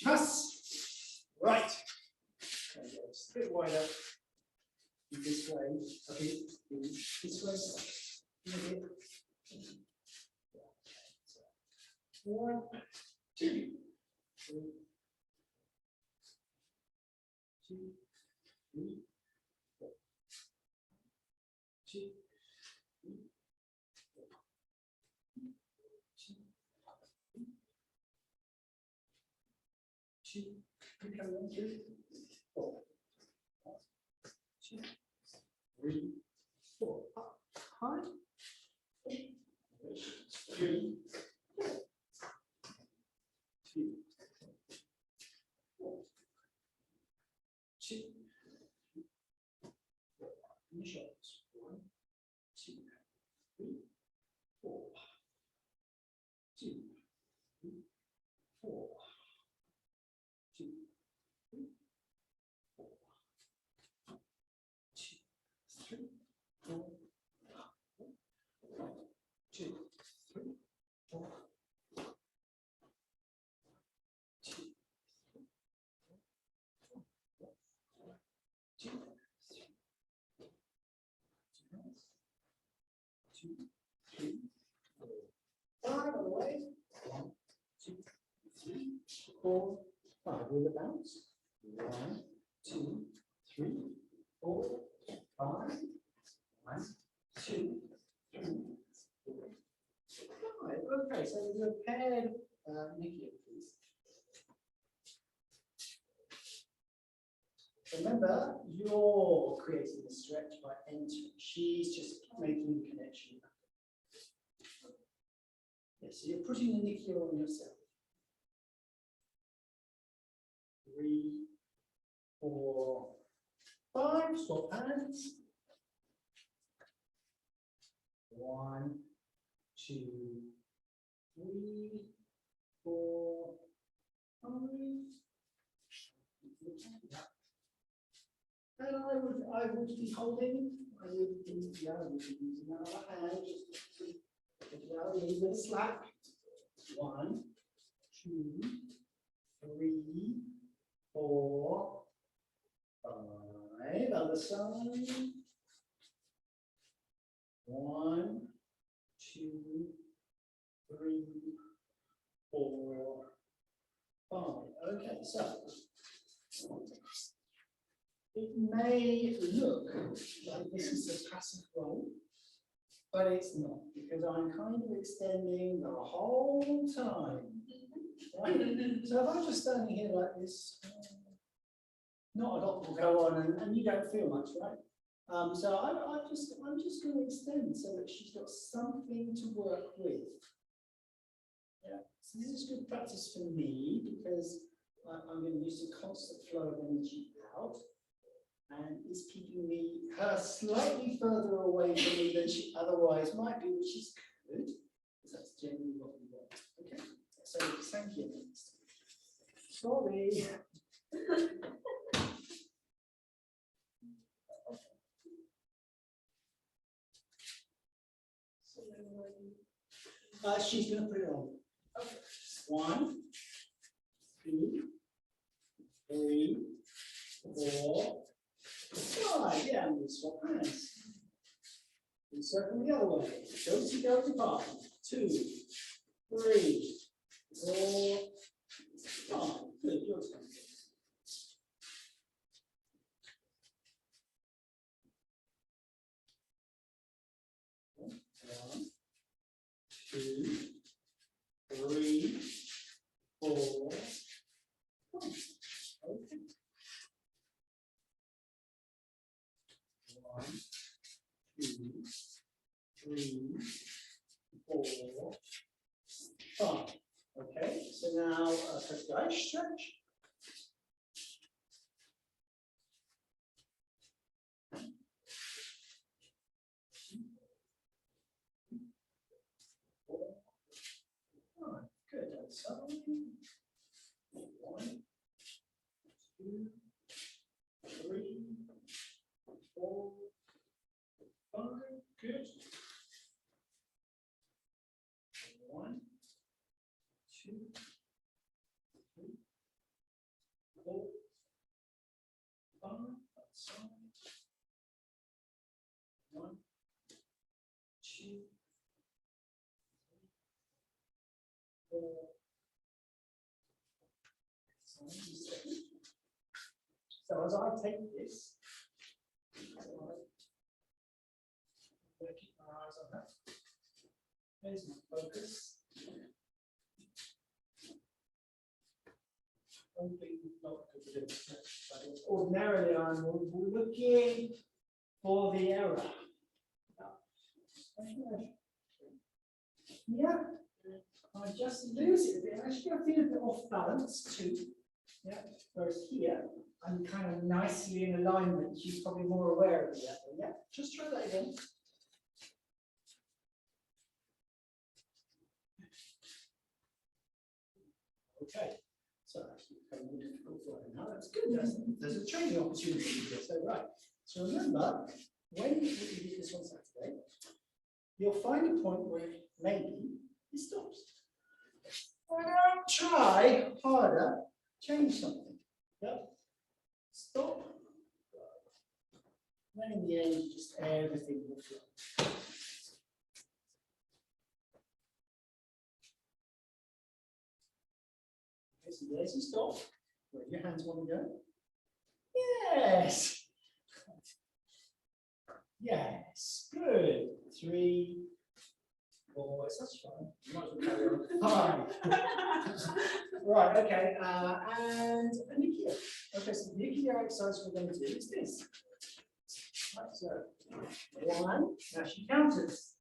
Yes. Right. Okay, just a bit wider. This way. Okay. This way. One, two, three, two, three, four. Two, three, four. Two, three, carry on, 3, 4. 2, 3, 4. Up high. 3, 4. 2, 4. 2, 3, 4. In the shoulders. 1, 2, 3, 4. 2, 3, 4. 2, 3, 4. 2, 3, 4. 2, 3, 4. 2, 3, 4. 5 on the way. 1, 2, 3, 4, 5. With a bounce. 1, 2, 3, 4, 5. 1, 2, 3, 4, 5. Okay, so there's a paired Nikki, please. Remember, you're creating the stretch by entering. She's just making the connection. Yes, so you're putting the Nikki on yourself. 3, 4, 5. Swap hands. 1, 2, 3, 4, 5. And I would be holding. I would be using that other hand. Just a little bit slack. 1, 2, 3, 4, 5. Other side. 1, 2, 3, 4, 5. Okay, so it may look like this is a passive roll, but it's not, because I'm kind of extending the whole time. Right? So if I'm just standing here like this, not a lot will go on, and you don't feel much, right? So I'm just going to extend so that she's got something to work with. Yeah. So this is good practice for me because I'm going to use a constant flow of energy out, and it's keeping her slightly further away from me than she otherwise might be, which is good, because that's generally what we want. Okay. So thank you. Sorry. She's going to put it on. Okay. 1, 2, 3, 4, 5. Yeah, and we'll swap hands. We circle the other way. Go 2, 3, 4, 5. Good, your turn. 1, 2, 3, 4, 5. Okay. 1, 2, 3, 4, 5. Okay, so now first guys stretch. Good. So 1, 2, 3, 4, 5. Good. 1, 2, side. 1, 2, 4. So as I take this, I'm going to keep my eyes on that. There's my focus. Ordinarily, I'm looking for the error. Yeah, I just lose it a bit. Actually, I feel a bit off balance too. Yeah, whereas here, I'm kind of nicely in alignment. You're probably more aware of that. Yeah, just try that again. Okay, so actually, it's becoming more difficult for it now. That's good. There's a training opportunity here. So, right. So, remember, when you do this on Saturday, you'll find a point where maybe it stops. Don't try harder, change something. Yep. Stop. Then in the end, just everything will flow. Okay, so there's your stop. Where your hands want to go. Yes. Yes. Good. 3, 4. That's fine. You might as well carry on. 5. Right. Okay. And Aikido. Okay. So the Aikido exercise we're going to do is this. Right, so 1. Now she counters.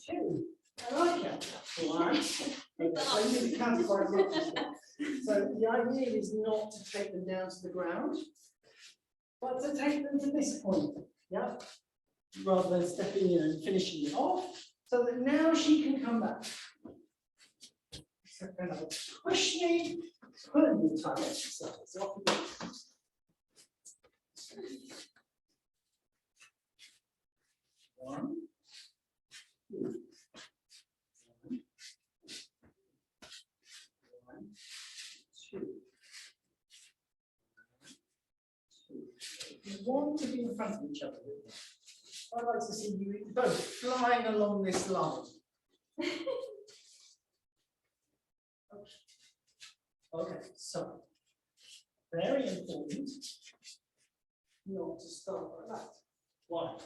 2. And I count. 1. Okay, so you need to count quite much. So the idea is not to take them down to the ground, but to take them to this point. Yeah. Rather than stepping in and finishing it off, so that now she can come back. So kind of push me, pull me type exercise. Off we go. 1, 2, 1, 2. You want to be in front of each other. I'd like to see you both flying along this line. Okay, so very important not to start like that. Why?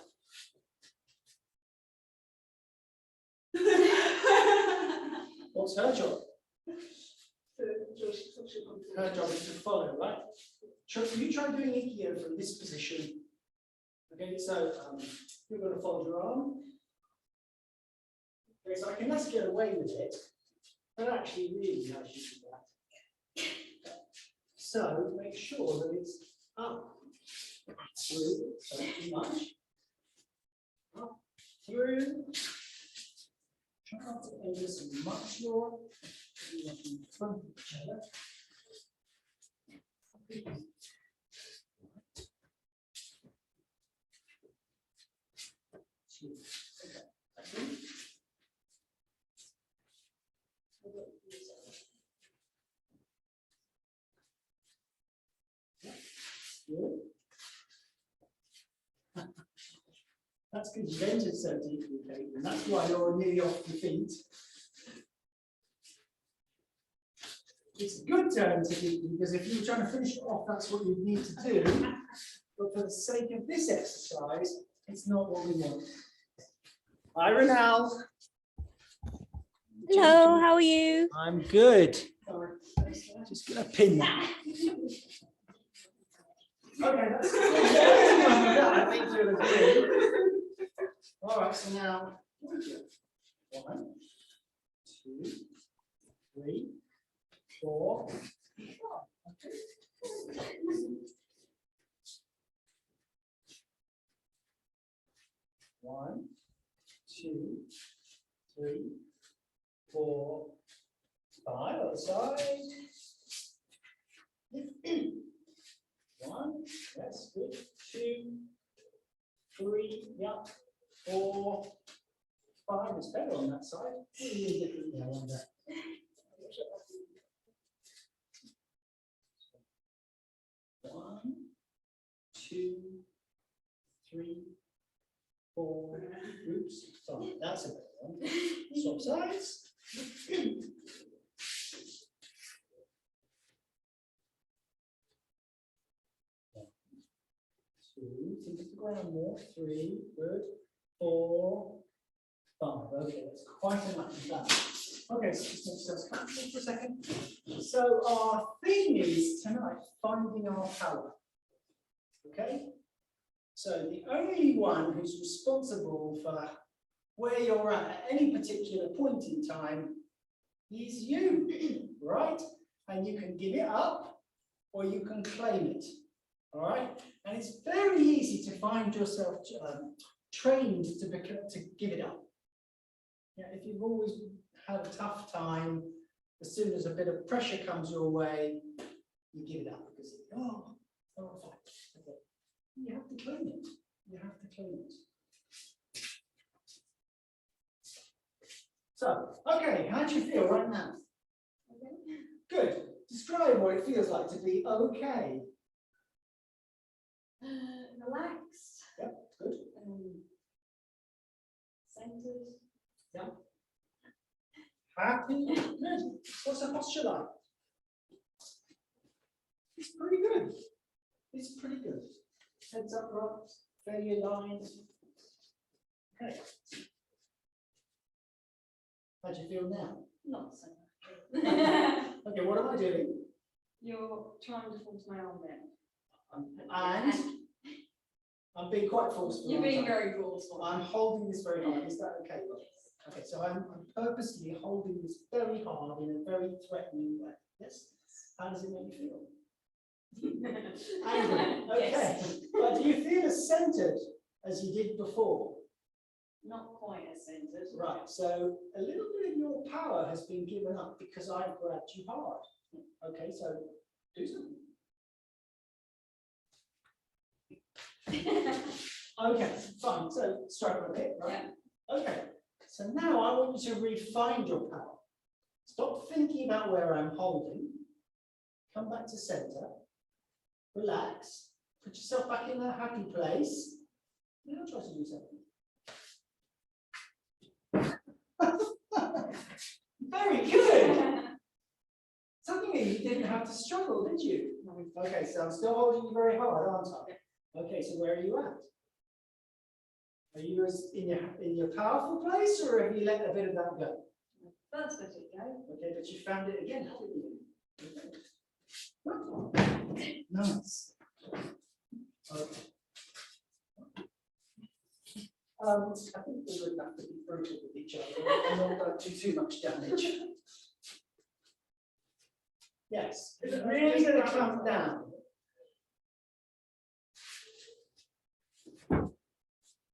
What's her job? Her job is to follow, right? You try doing Aikido from this position. Okay, so you're going to fold your arm. Okay, so I can just get away with it, but actually, really, I should do that. So make sure that it's up, through, so not too much. Up, through. Try not to aim so much more. In front of each other. Good. That's because you entered so deeply, Kate, and that's why you're nearly off your feet. It's a good turn to deeply, because if you were trying to finish it off, that's what you need to do. But for the sake of this exercise, it's not what we want. Hi, Renal. Hello, how are you? I'm good. Just gonna pin that. Okay, that's I think you're good. All right, so now 1, 2, 3, 4, 5. Okay. 1, 2, 3, 4, 5. Other side. 1, that's good. 2, 3, yep. 4, 5 is better on that side. Really different there on that. 1, 2, 2, 3, 4. Oops, sorry, that's a better one. Swap sides. 2, think of the ground more. 3, good. 4, 5. Okay, that's quite enough of that. Okay, so just make yourselves comfortable for a second. So our theme is tonight finding our power. Okay? So the only one who's responsible for where you're at any particular point in time is you, right? And you can give it up or you can claim it. All right? And it's very easy to find yourself trained to give it up. Yeah, if you've always had a tough time, as soon as a bit of pressure comes your way, you give it up because fine. Okay. You have to claim it. You have to claim it. So, okay, how do you feel right now? Okay. Good. Describe what it feels like to be okay. Relaxed. Yep, good. Centered. Yeah. Happy. Good. What's the posture like? It's pretty good. It's pretty good. Heads upright, fairly aligned. Okay. How do you feel now? Not so much. Okay, what am I doing? You're trying to force my arm there. And I'm being quite forceful. You're being very forceful. I'm holding this very hard. Is that okay? Okay, so I'm purposely holding this very hard in a very threatening way. Yes? How does it make you feel? Angry. Okay. Yes. But do you feel as centered as you did before? Not quite as centered. Right. So a little bit of your power has been given up because I've grabbed you hard. Okay, so do something. Okay, fine. So struggle a bit, right? Yeah. Okay. So now I want you to refine your power. Stop thinking about where I'm holding. Come back to center. Relax. Put yourself back in that happy place. Now try to do something. Very good. Something you didn't have to struggle, did you? Okay, so I'm still holding you very hard, aren't I? Okay, so where are you at? Are you in your powerful place, or have you let a bit of that go? That's let it go. Okay, but you found it again, haven't you? Okay. Nice. Okay. I think we're good enough to be brutal with each other and not do too much damage. Yes, is it really going to come down?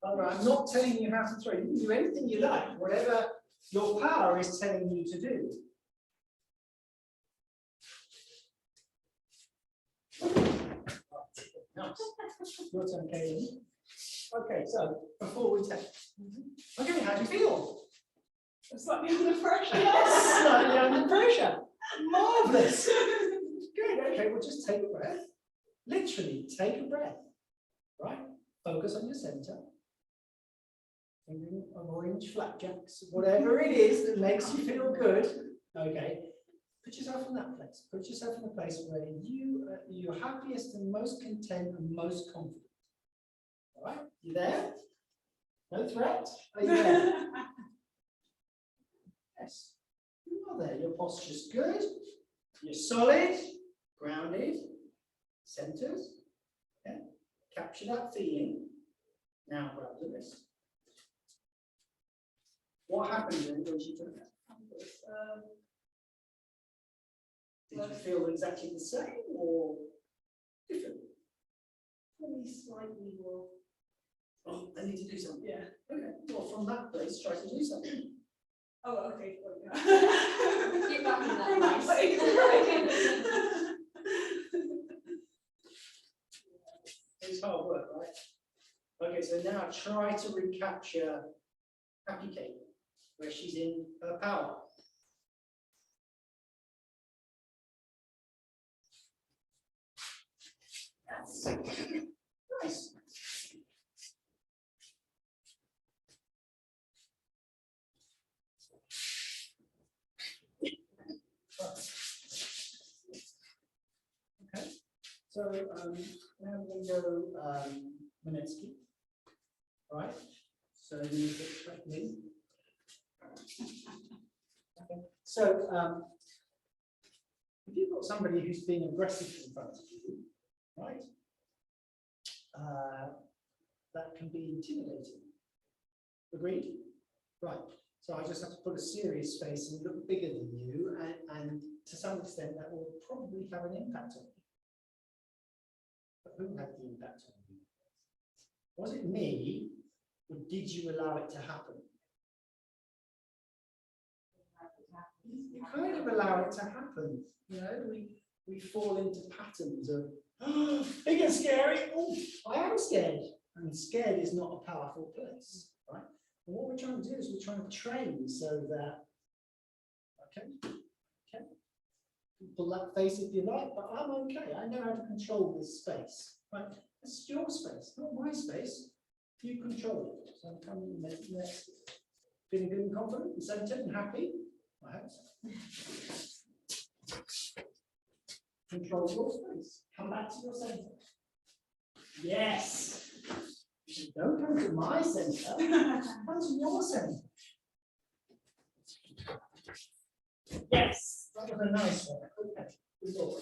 All right, I'm not telling you how to throw. You can do anything you like, whatever your power is telling you to do. Nice. Your turn, Katie. Okay, so before we take. Okay, how do you feel? Slightly under pressure. Yes, slightly under pressure. Marvelous. Good. Okay, well, just take a breath. Literally, take a breath. Right? Focus on your center. Thinking of orange flapjacks, whatever it is that makes you feel good. Okay. Put yourself in that place. Put yourself in a place where you're happiest and most content and most confident. All right? You there? No threat? Are you there? Yes. You are there. Your posture's good. You're solid, grounded, centered. Okay. Capture that feeling. Now grab the wrist. What happened when you took that? Did you feel exactly the same or different? Probably slightly more. Oh, I need to do something. Yeah. Okay. Well, from that place, try to do something. Oh, okay. Get back in that place. It's hard work, right? Okay, so now try to recapture Happy Kate, where she's in her power. Yes. Nice. Okay, so now we're going to go Manetsky. All right, so you put back in. Okay, so if you've got somebody who's being aggressive in front of you, right, that can be intimidating. Agreed? Right. So I just have to put a serious face and look bigger than you, and to some extent that will probably have an impact on you. But who had the impact on you? Was it me, or did you allow it to happen? You kind of allow it to happen. You know, we fall into patterns of, oh, it gets scary. Oh, I am scared. And scared is not a powerful place, right? And what we're trying to do is we're trying to train so that, okay, pull that face if you like, but I'm okay. I know how to control this space, right? This is your space, not my space. You control it. So I'm coming next. Feeling good and confident and centered and happy. I hope so. Control your space. Come back to your center. Yes. Don't come to my center. Come to your center. Yes. That was a nice one. Okay. Good boy.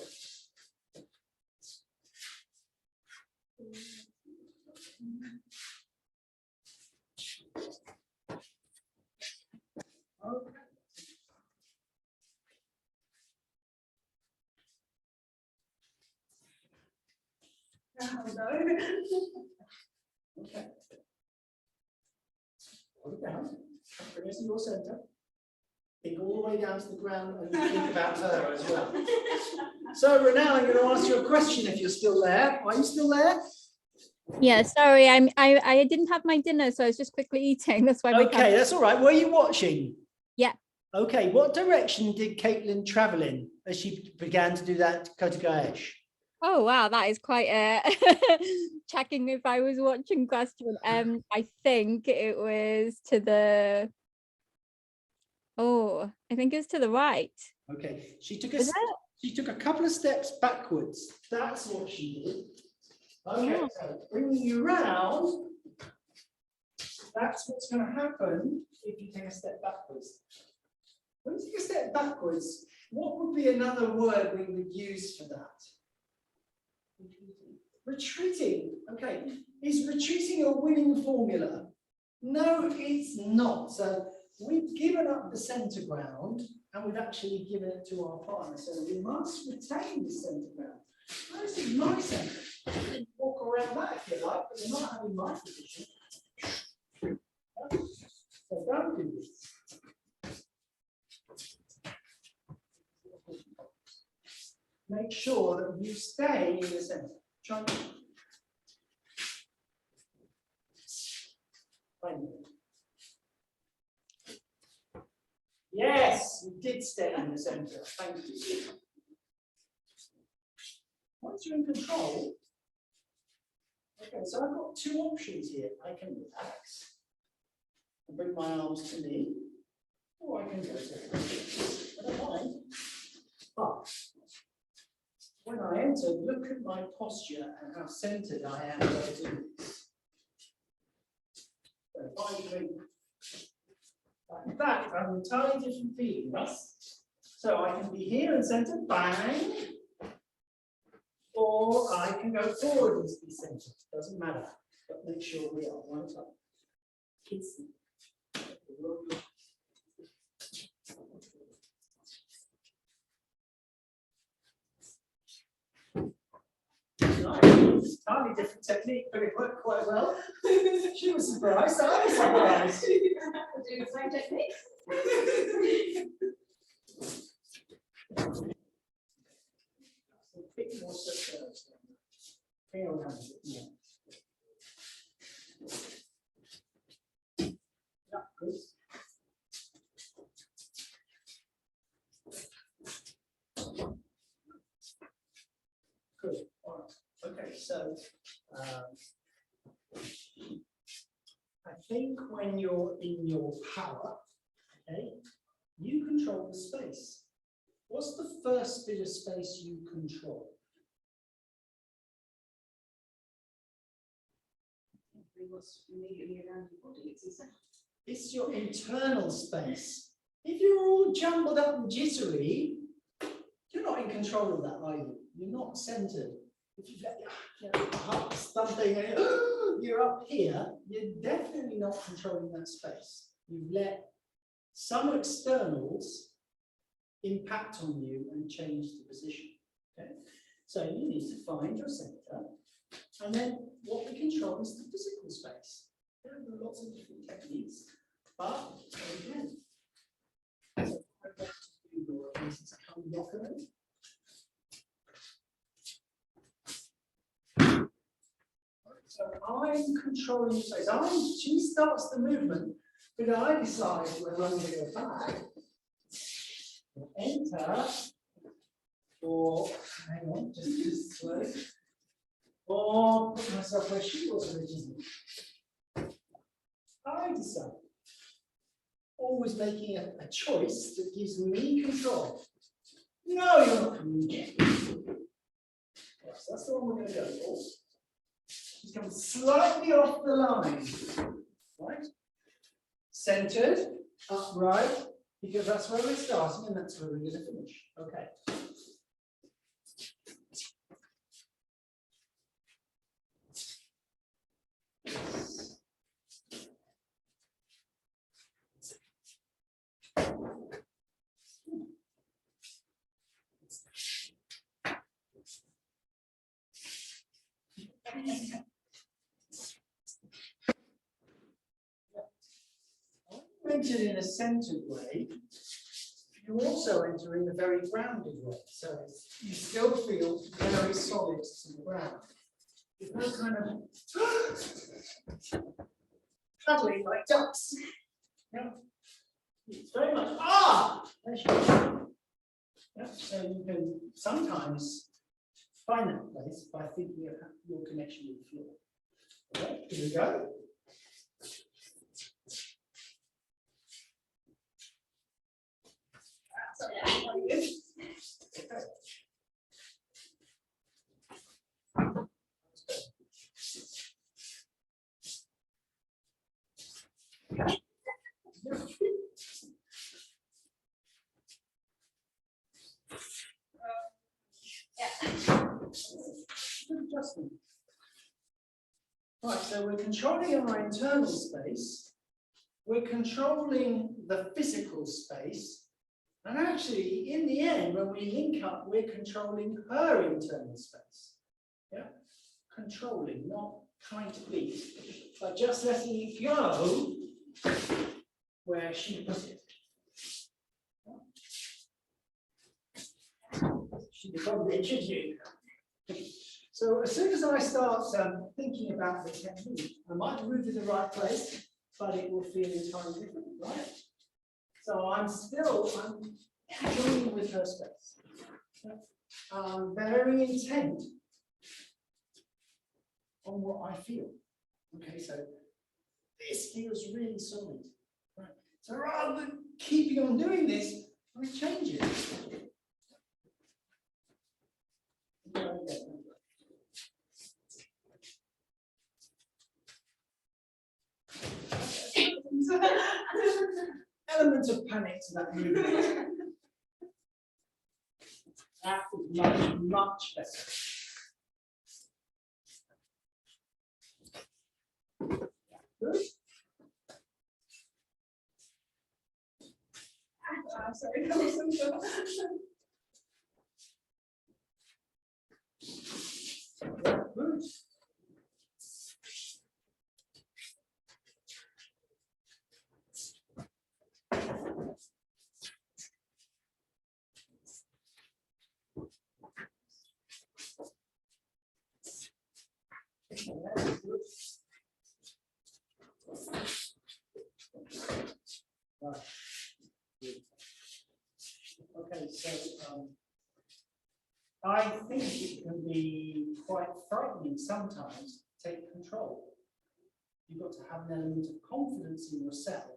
Okay. Oh, no. Okay. Hold it down. Bring it to your center. Think all the way down to the ground and think about her as well. So, Renee, I'm going to ask you a question if you're still there. Are you still there? Yeah, sorry, I didn't have my dinner, so I was just quickly eating. That's why. Okay, that's all right. Were you watching? Yeah. Okay, what direction did Caitlin travel in as she began to do that Kotegaesh? Oh wow, that is quite a checking if I was watching question. I think it was to the. Oh, I think it was to the right. Okay, she took Was it? she took a couple of steps backwards. That's what she did. Okay, Oh. so bringing you round. That's what's going to happen if you take a step backwards. When you take a step backwards, what would be another word we would use for that? Retreating. Okay, is retreating a winning formula? No, it's not. So we've given up the centre ground and we've actually given it to our partner. So we must retain the centre ground. Now, this is my centre. You can walk around that if you like, but you're not having my position. So don't do this. Make sure that you stay in the centre. Try and yes, you did stay in the centre. Thank you. Once you're in control, okay, so I've got two options here. I can relax and bring my arms to me, or I can go to it. I don't mind. But when I enter, look at my posture and how centered I am while I do this. So if I drink like that, I have an entirely different feeling, right? So I can be here and centered, bang, or I can go forward and be centered. Doesn't matter, but make sure we are one time. Kids. Nice. Totally different technique, but it worked quite well. She was surprised. I was surprised. Do the same technique. A bit more circulation. Bring it around a bit more. Yeah, good. Good. All right. Okay, so think when you're in your power, okay, you control the space. What's the first bit of space you control? What's immediately around your body, it's yourself. It's your internal space. If you're all jumbled up and jittery, you're not in control of that, are you? You're not centered. If you've got your heart thumping and you're up here, you're definitely not controlling that space. You've let some externals impact on you and change the position. Okay? So you need to find your center. And then what we control is the physical space. There are lots of different techniques, but again, so I'd like to do your cases come document. So I'm controlling the space. She starts the movement, but I decide whether I'm going to go back, enter, or hang on, just slow. Or put myself where she was originally. I decide. Always making a choice that gives me control. No, you're not coming again. Right, so that's the one we're going to go for. She's coming slightly off the line. Right? Centered, upright, because that's where we're starting and that's where we're going to finish. Okay. Entered in a centered way, you also enter in a very grounded way. So you still feel very solid to the ground. There's no kind of cuddling like ducks. Yeah. It's very much, there she is. Yeah. So you can sometimes find that place by thinking of your connection with the floor. Okay, here we go. Good adjustment. Right, so we're controlling our internal space, we're controlling the physical space, and actually, in the end, when we link up, we're controlling her internal space. Yeah? Controlling, not trying to be, but just letting it go where she put it. She becomes rigid you. So as soon as I start thinking about the technique, I might move to the right place, but it will feel entirely different, right? So I'm joining with her space. I'm very intent on what I feel. Okay, so this feels really solid. Right? So rather than keeping on doing this, I change it. Element of panic to that movement. That is much, much better. Good. Sorry, that wasn't sure. Yeah, good. Right. Okay, so I think it can be quite frightening sometimes to take control. You've got to have an element of confidence in yourself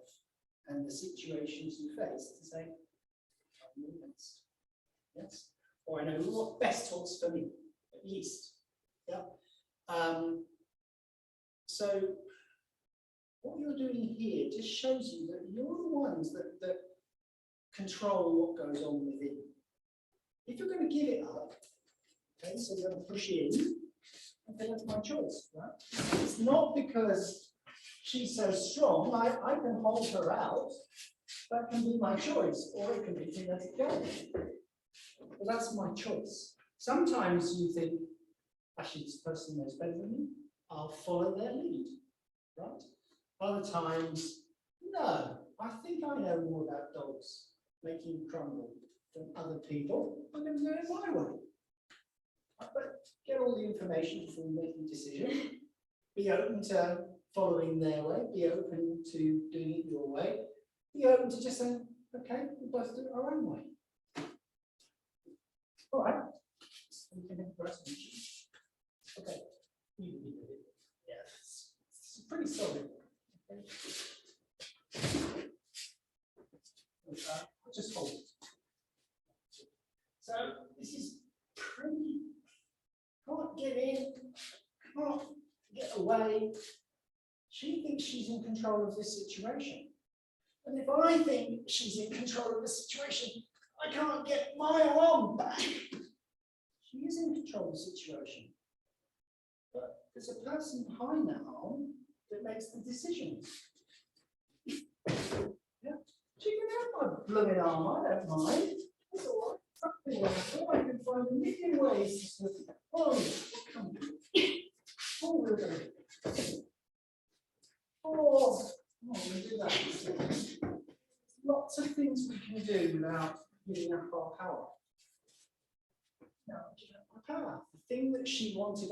and the situations you face to say, I'm the best. Yes. Or I know what best works for me, at least. Yeah. So what you're doing here just shows you that you're the ones that control what goes on within. If you're going to give it up, okay, so you're going to push in, okay, that's my choice, right? It's not because she's so strong, I can hold her out, that can be my choice, or it can be to let it go. But that's my choice. Sometimes you think, actually, this person knows better than me, I'll follow their lead, right? Other times, no, I think I know more about dogs making crumble than other people. I'm going to do it my way. But get all the information before you make the decision. Be open to following their way. Be open to doing it your way. Be open to just saying, okay, we'll both do it our own way. All right. We can have a resolution. Okay. You can do it. Yes. It's pretty solid. Okay. Just hold it. So this is pretty, can't get in, can't get away. She thinks she's in control of this situation. And if I think she's in control of the situation, I can't get my arm back. She is in control of the situation. But there's a person behind that arm that makes the decisions. Yeah. She can have my blooming arm, I don't mind. That's all right. Something like I can find a million ways to sort of, oh, what can we do? Oh, we're going to. Oh, we do that. Lots of things we can do without giving up our power. No, give up my power. The thing that she wanted,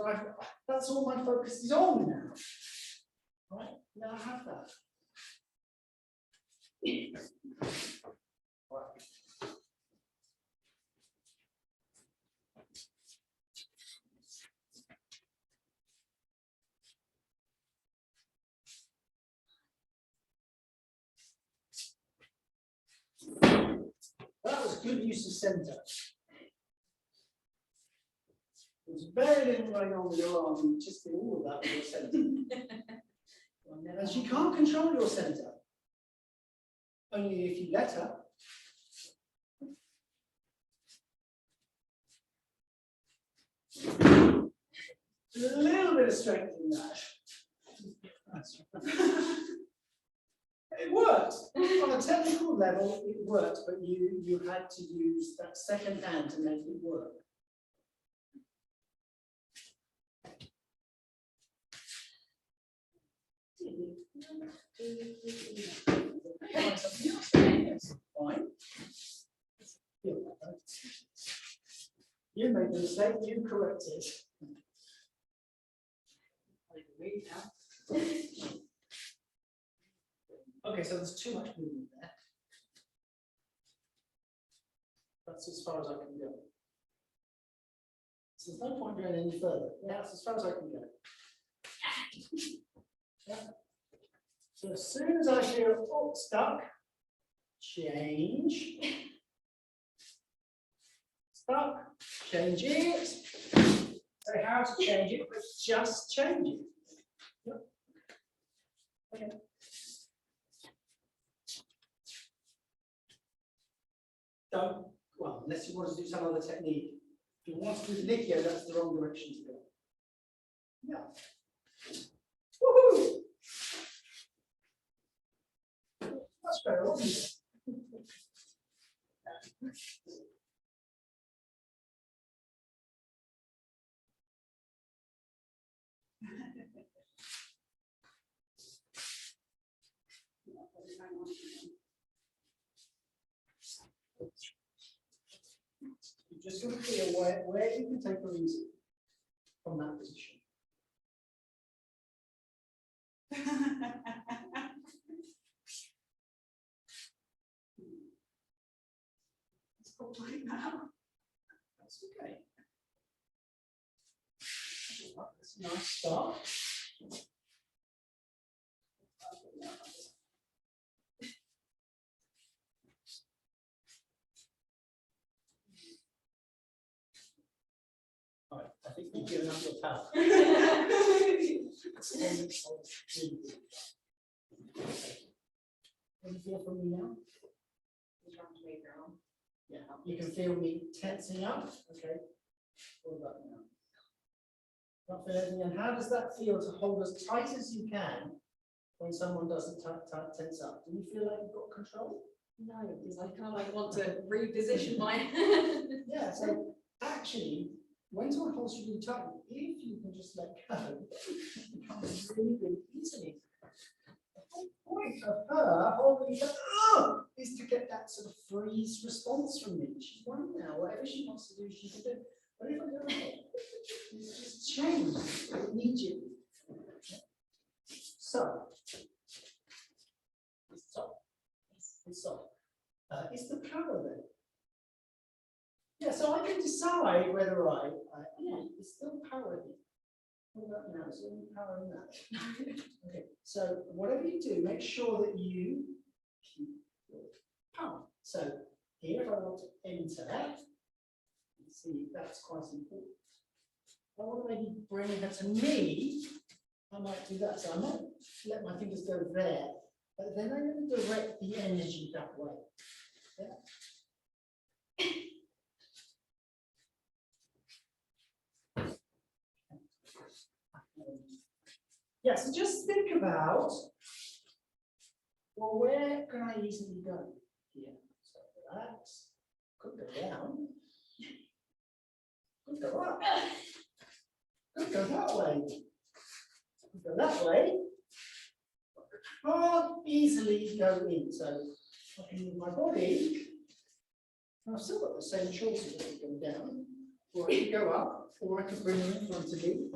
that's all my focus is on now. Right? Now I have that. Right. That was good use of centre. There's very little going on with your arm, you just do all of that with your centre. And she can't control your centre. Only if you let her. There's a little bit of strength in that. It worked. On a technical level, it worked, but you had to use that second hand to make it work. Fine. You made the mistake, you corrected. Okay, so there's too much movement there. That's as far as I can go. So there's no point going any further. That's as far as I can go. Yeah. So as soon as I feel, oh, stuck, change. Stuck, change it. Say how to change it, but just change it. Yep. Okay. Don't, well, unless you want to do some other technique. If you want to do the Nikio, that's the wrong direction to go. Yeah. Woohoo! That's better, wasn't it? You're just going to feel where you can take a reason from that position. It's complete now. That's okay. That's a nice start. giving up your power. Extend, hold, breathe. What do you feel from me now? You're trying to make your own. Yeah, you can feel me tensing up. Okay. What about now? Not feel anything. And how does that feel to hold as tight as you can when someone doesn't tense up? Do you feel like you've got control? No, because I kind of like want to reposition my. Yeah, so actually, when someone holds you really tight, if you can just let go, it becomes really, really easily. The whole point of her holding you is to get that sort of freeze response from me. She's won now, whatever she wants to do, she can do. But if I don't know, it's just change immediately. So, it's soft. It's soft. It's the power there. Yeah, so I can decide whether it's still power here. What about now? Is there any power in that? Okay, so whatever you do, make sure that you keep your power. So here, if I want to enter, see, that's quite important. If I want to maybe bring her to me, I might do that. So I might let my fingers go there, but then I'm going to direct the energy that way. Yeah. Yeah, so just think about, well, where can I easily go? Here. So relax. Could go down. Could go up. Could go that way. Could go that way. Can't easily go in. So I can move my body. I've still got the same choices. I can go down, or I can go up, or I can bring them in front of me.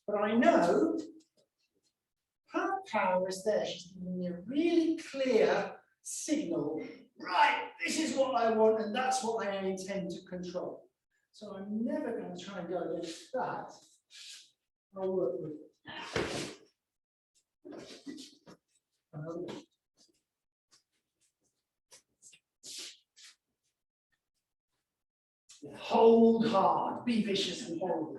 But I know her power is there. She's giving me a really clear signal. Right, this is what I want, and that's what I intend to control. So I'm never going to try and go against that. I'll work with it. Hold hard, be vicious and horrible.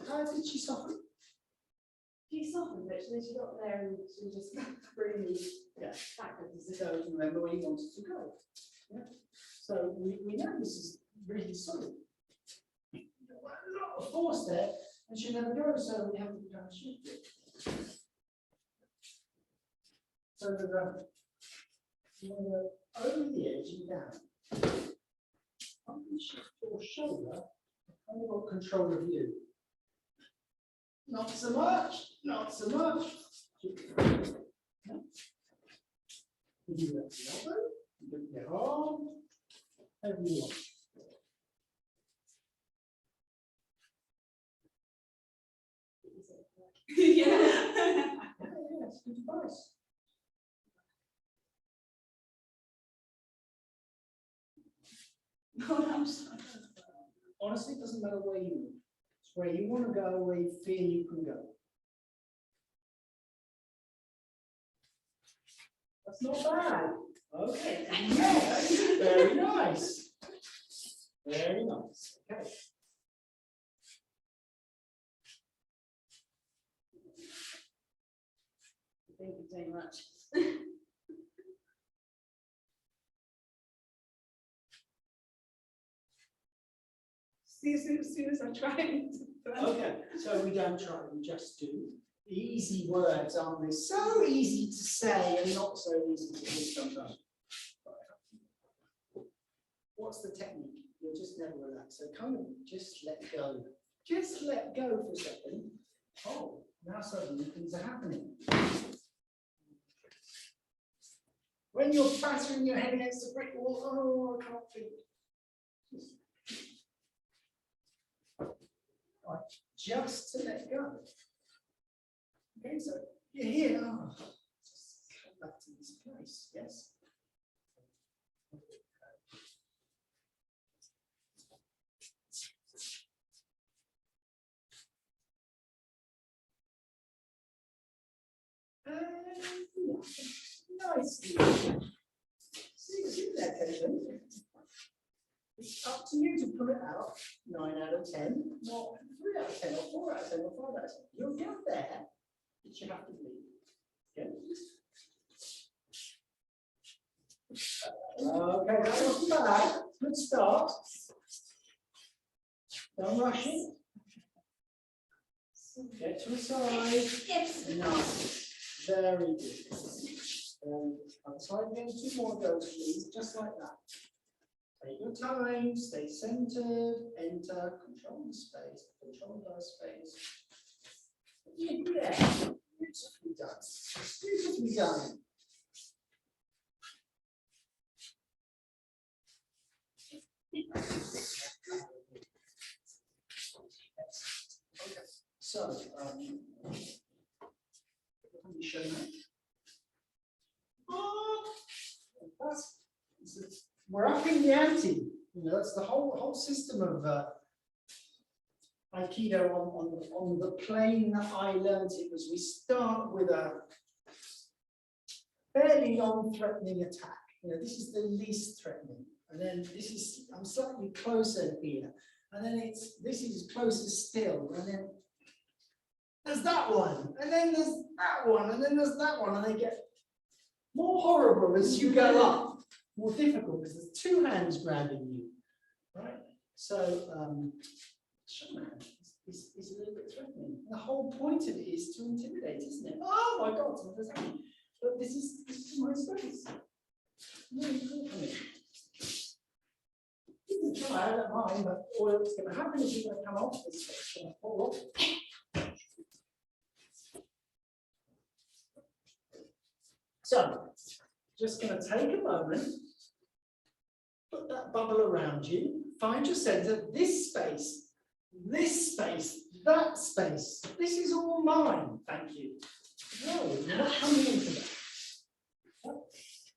How did she soften? She softened, but then she got there and she just really backwards. So remember where you wanted to go. Yeah. So we know this is really solid. A lot of force there, and she never goes, so we have to kind of shift it. So that you want to go over the edge and down. I'm going to shift your shoulder. I've got control of you. Not so much, not so much. You do that the elbow, you do the arm, however you want. Yeah. It's good advice. No, I'm sorry. Honestly, it doesn't matter where you move. It's where you want to go, where you feel you can go. That's not bad. Okay. Yes. Very nice. Very nice. Okay. Thank you very much. See, as soon as I try it. Okay, so we don't try, we just do. Easy words, aren't they? So easy to say and not so easy to do sometimes. What's the technique? You'll just never relax. So kind of just let go. Just let go for a second. Oh, now suddenly things are happening. When you're battering your head against a brick wall, oh, I can't think. Right, just to let go. Okay, so you're here. Oh, just come back to this place. Yes. it's up to you to put it out 9 out of 10, not 3 out of 10, or 4 out of 10, or 5 out of 10. You'll get there, but you have to believe. Okay? Okay, that was bad. Good start. Don't rush it. Get to the side. Nice. Very good. Other side again. 2 more goes, please. Just like that. Take your time. Stay centered. Enter. Control the space. Control the space. Yeah. Beautifully done. Beautifully done. Okay, so let me show you. We're upping the ante. You know, that's the whole system of Aikido on the plane that I learned it was we start with a fairly non-threatening attack. You know, this is the least threatening. And then this is, I'm slightly closer here. And then this is closer still. And then there's that one. And then there's that one. And then there's that one. And they get more horrible as you go up. More difficult because there's 2 hands grabbing you. Right? So shaman is a little bit threatening. The whole point of it is to intimidate, isn't it? Oh my God, what does that mean? But this is my space. Really cool for me. You can try, I don't mind, but what's going to happen is you're going to come off this space, it's going to fall off. So, just going to take a moment, put that bubble around you, find your center, this space, that space. This is all mine, thank you. No, you're not coming into that.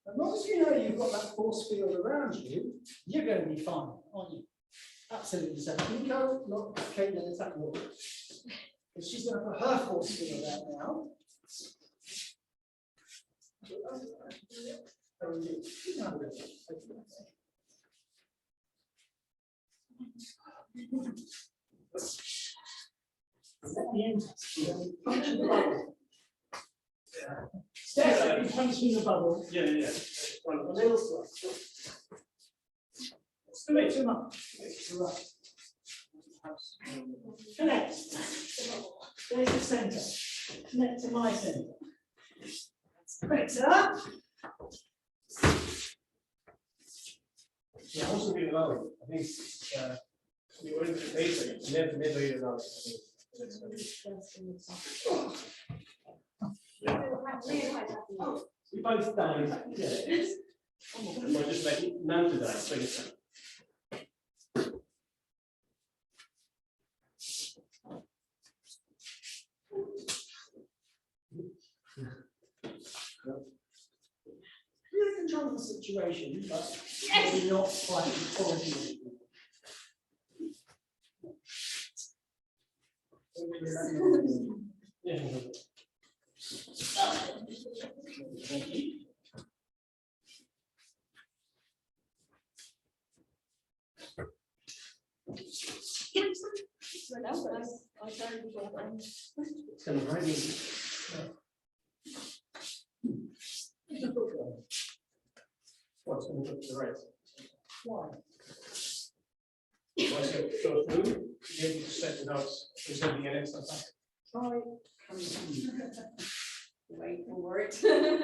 As long as you know you've got that force field around you, you're going to be fine, aren't you? Absolutely. So Nico, look, Caitlin, it's that wall. She's going to put her force field out now. Steph, you punching the bubble. Yeah. A little slow. It's a bit too much. Right. Connect. There's the centre. Connect to my centre. Better. Yeah, also be allowed. I think you were in the basic, never allowed. We both died. Yeah. Or just like none to that. So it's Really control the situation, but maybe not quite the quality. yeah. Thank you. It's kind of riding. What's going to go to the right? Why? Once you go through, you need to set it out. There's going to be an extra time. Try coming to you. Wait for it.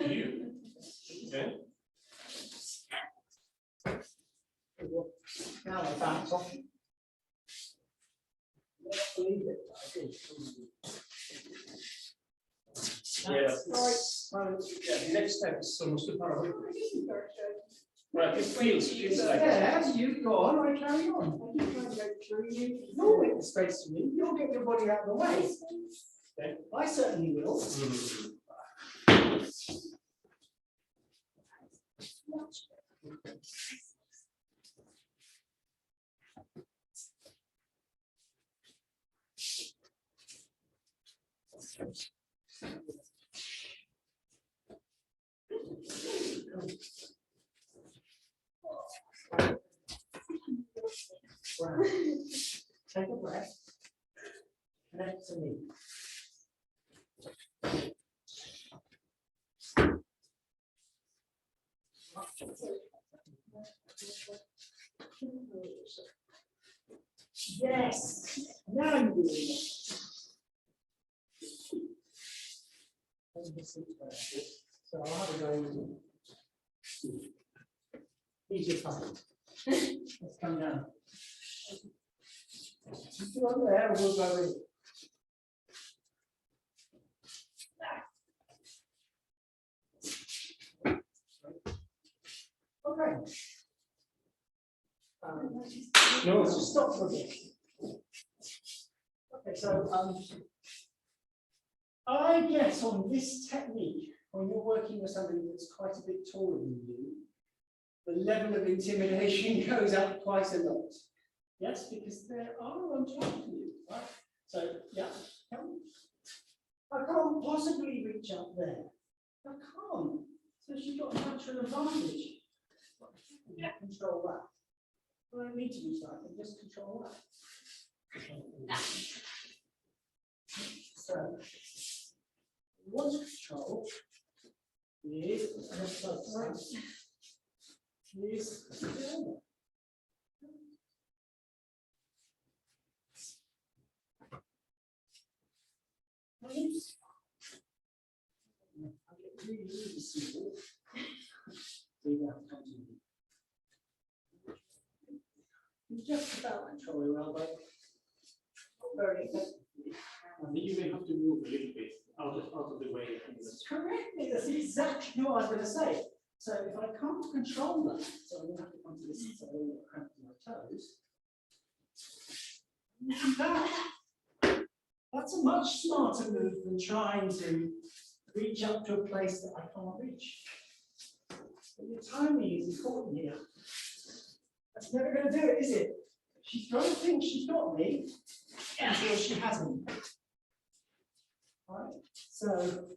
You. Okay. Now I bounce off. Believe it. I do. Yeah. Yeah, the next step is almost too far away. Right, it feels like Yeah, you go on, I carry on. I keep trying to go through you. You'll make the space for me. You'll get your body out of the way. Okay. I certainly will. ground. Take a breath. Connect to me. Yes. Now you're doing it. So I'll have a go. Ease your tongue. Let's come down. Just go over there and we'll go in. Okay. No, let's just stop for a bit. Okay, so I guess on this technique, when you're working with somebody that's quite a bit taller than you, the level of intimidation goes up quite a lot. Yes, because they are on top of you, right? So, yeah, I can't possibly reach up there. I can't. So she's got a natural advantage. Yeah, control that. I don't need to do that, I can just control that. So, what control is really simple. You just about control your elbow. Very effectively. And you may have to move a little bit out of the way. Correctly, that's exactly what I was going to say. So if I can't control that, so I'm going to have to come to this so I don't get cramped in my toes. That's a much smarter move than trying to reach up to a place that I can't reach. But your timing is important here. That's never going to do it, is it? She's going to think she's got me until she hasn't. Right? So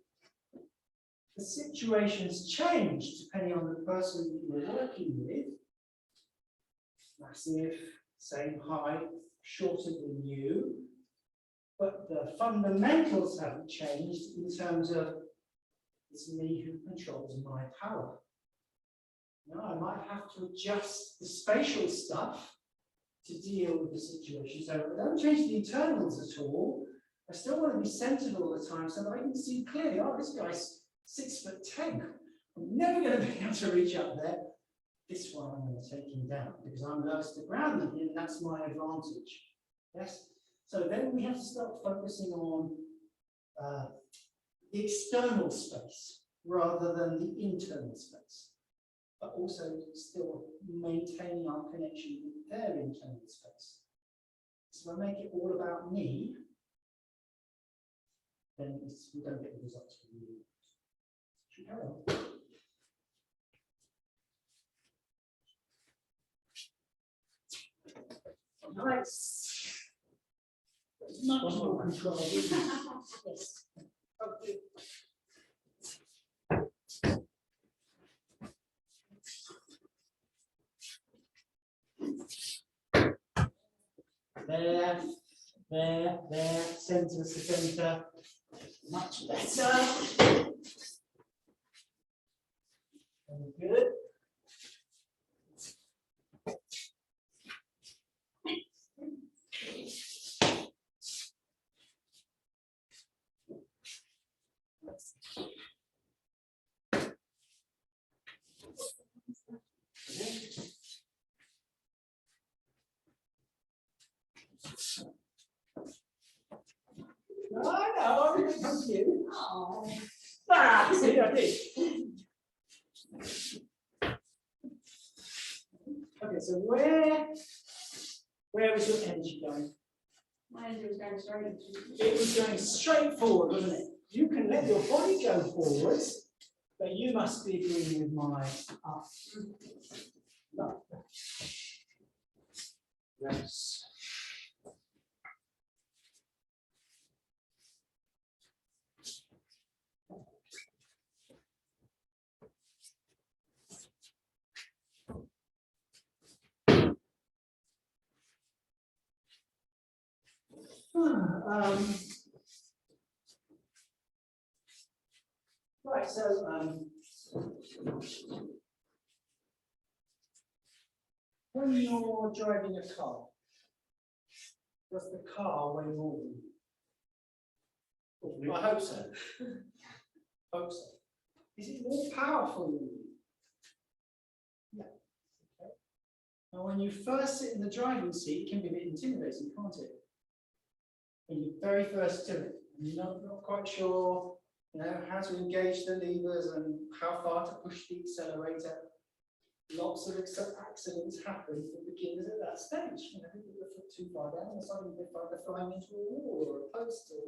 the situation's changed depending on the person that you're working with. Massive, same height, shorter than you. But the fundamentals haven't changed in terms of it's me who controls my power. Now I might have to adjust the spatial stuff to deal with the situation. So I don't change the internals at all. I still want to be centered all the time so that I can see clearly, oh, this guy's 6'10". I'm never going to be able to reach up there. This one I'm going to take him down because I'm lowest to ground than him, and that's my advantage. Yes? So then we have to start focusing on the external space rather than the internal space, but also still maintaining our connection with their internal space. So if I make it all about me, then we don't get the results we need. Should we carry on? Nice. Much more control. Yes. Okay. There, center to center. Much better. Very good. I know, I'm confused. Oh. Ah, see, I did. Okay, so where was your energy going? My energy was going straight. It was going straight forward, wasn't it? You can let your body go forwards, but you must be agreeing with my up. No. Yes. Right, so when you're driving a car, does the car weigh more than you? I hope so. Hope so. Is it more powerful than you? Yeah. Okay. Now, when you first sit in the driving seat, it can be a bit intimidating, can't it? When you're very first to it, and you're not quite sure, how to engage the levers and how far to push the accelerator. Lots of accidents happen for beginners at that stage. People put the foot too far down, or suddenly they find they're flying into a wall or a post or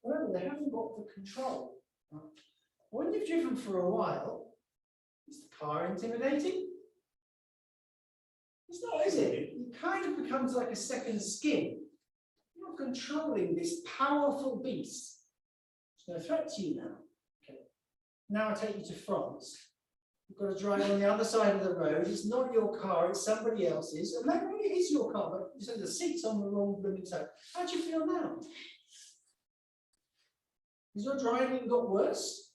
whatever. They haven't got the control. Right? When you've driven for a while, is the car intimidating? It's not, is it? It kind of becomes like a second skin. You're controlling this powerful beast. It's no threat to you now. Okay. Now I take you to France. You've got to drive on the other side of the road. It's not your car, it's somebody else's. And maybe it is your car, but you say the seat's on the wrong blooming side. How do you feel now? Has your driving got worse?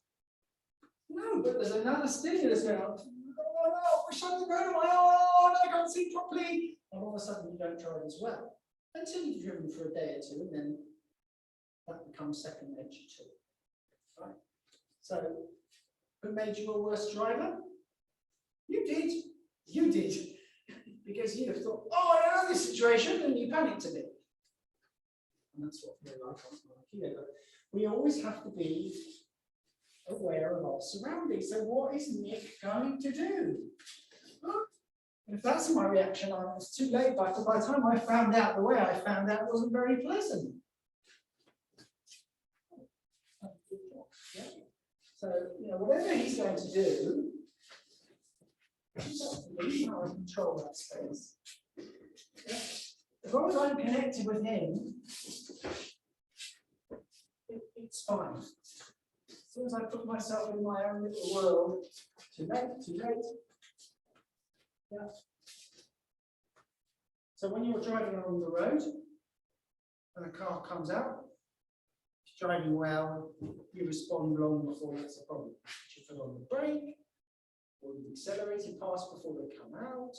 No, but there's another stimulus going on. Oh no, we're shutting the road away. Oh, no, I can't see properly. And all of a sudden you don't drive as well. Until you've driven for a day or two, and then that becomes second nature too. Right? So, who made you a worse driver? You did. You did. Because you have thought, oh, I know this situation, and you panicked a bit. And that's what we're like on Aikido. But we always have to be aware of our surroundings. So what is Nick going to do? And if that's my reaction, I was too late. By the time I found out the way I found out, it wasn't very pleasant. Yeah. So, whatever he's going to do, it's up to me how I control that space. Yeah. As long as I'm connected with him, it's fine. As soon as I put myself in my own little world, too late. Yeah. So when you're driving along the road and a car comes out, it's driving well, you respond long before that's a problem. You put on the brake, or you accelerated past before they come out,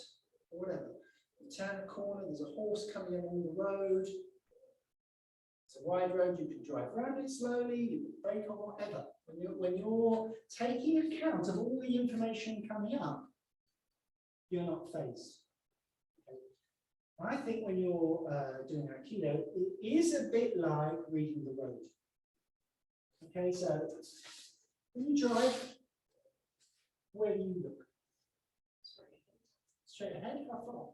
or whatever. You turn a corner, there's a horse coming along the road. It's a wide road, you can drive around it slowly, you can brake on whatever. When you're taking account of all the information coming up, you're not phased. Okay. I think when you're doing Aikido, it is a bit like reading the road. Okay, so when you drive, where do you look? Straight ahead, how far?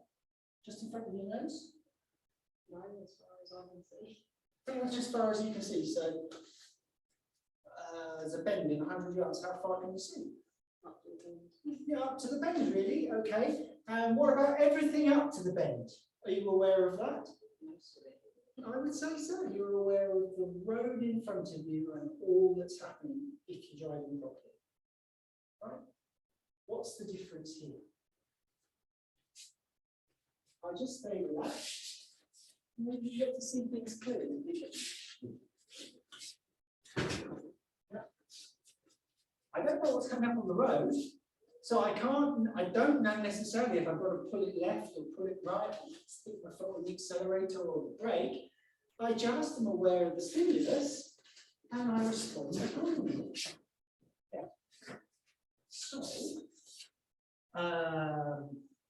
Just in front of your nose? Mine as far as I can see. Pretty much as far as you can see. So there's a bend in 100 yards. How far can you see? Up to the bend. Yeah, up to the bend, really. Okay. And what about everything up to the bend? Are you aware of that? Most of it. I would say so. You're aware of the road in front of you and all that's happening if you're driving properly. Right? What's the difference here? I just stay relaxed. Maybe you get to see things clearly. Yeah. I don't know what's coming up on the road, so I don't know necessarily if I've got to pull it left or pull it right, stick my foot on the accelerator or the brake. I just am aware of the stimulus and I respond accordingly. Yeah. So,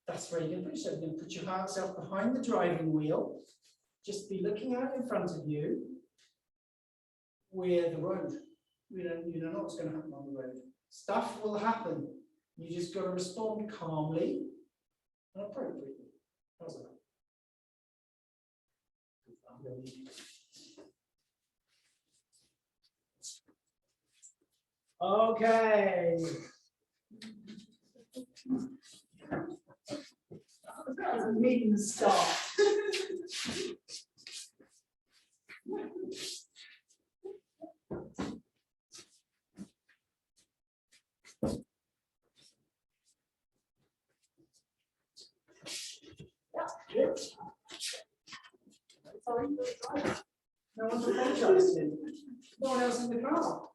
that's where you're going to put yourself. You're going to put yourself behind the driving wheel. Just be looking out in front of you. We're the road. You don't know what's going to happen on the road. Stuff will happen. You just got to respond calmly and appropriately. How's that? Okay. That was a meeting start. That's good. Sorry. No one to apologise to. No one else in the car.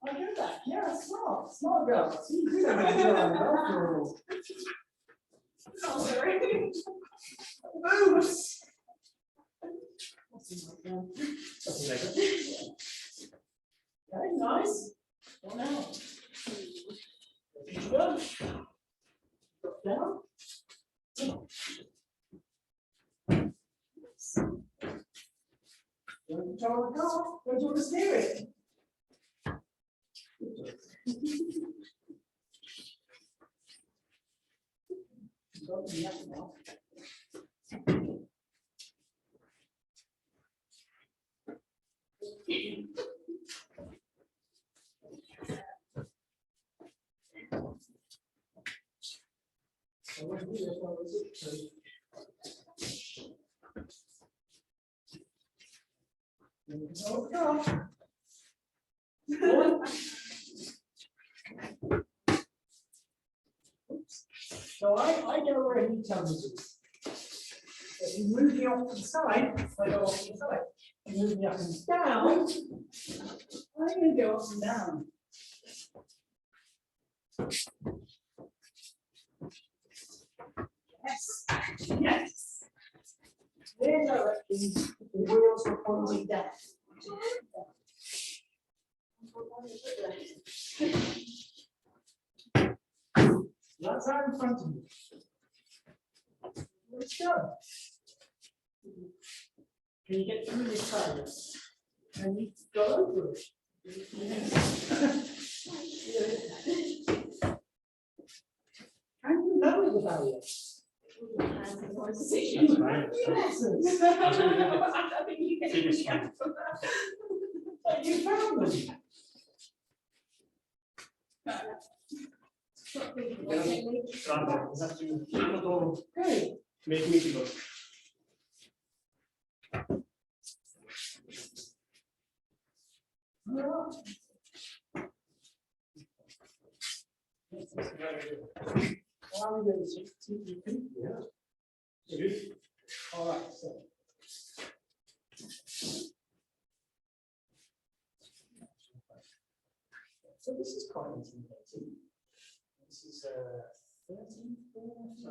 I get that. Yeah, smart girl. See, you do that after all. Oh, sorry. Oops. Something like that. Okay, nice. One out. Good. Drop down. Don't control the car. Don't want to steer it. Got the nut now. So what do you want to do? Oh, God. So I go where he tells me to. If you move me off to the side, I go off to the side. If you move me up and down, I'm going to go up and down. Yes, yes. Clear direction, the wheels are pointing down. That's out in front of me. Let's go. Can you get through this barrier? Can you go over it? Can you lower the barrier? That's fine. Yes. I think you can. Finish fine. You found them. Guarda, esatto, hanno to Hey. make me go. How are we going to Yeah. Good. all right, so. So this is quite intimidating. This is 34, so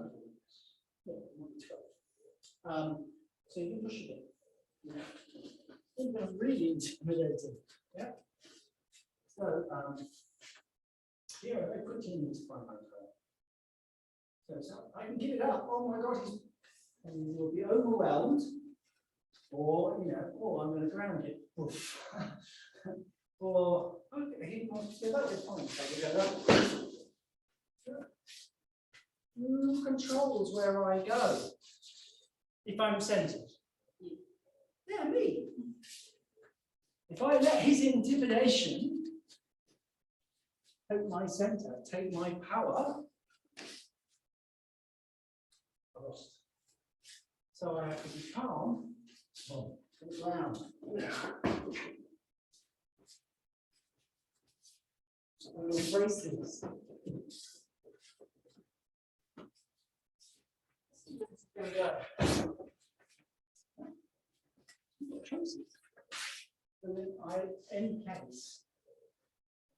yeah, 12. So you can push it in. Yeah. I think that's really intimidating. Yeah. So here I quickly need to find my phone. So I can give it up. Oh my God, and you'll be overwhelmed, or oh, I'm going to ground it. Oof. Or okay, he wants to go that way, fine. So we go that way. Who controls where I go? If I'm centered. Yeah, me. If I let his intimidation take my center, take my power, I lost. So I have to be calm and ground. And embrace this. There we go. So then any case,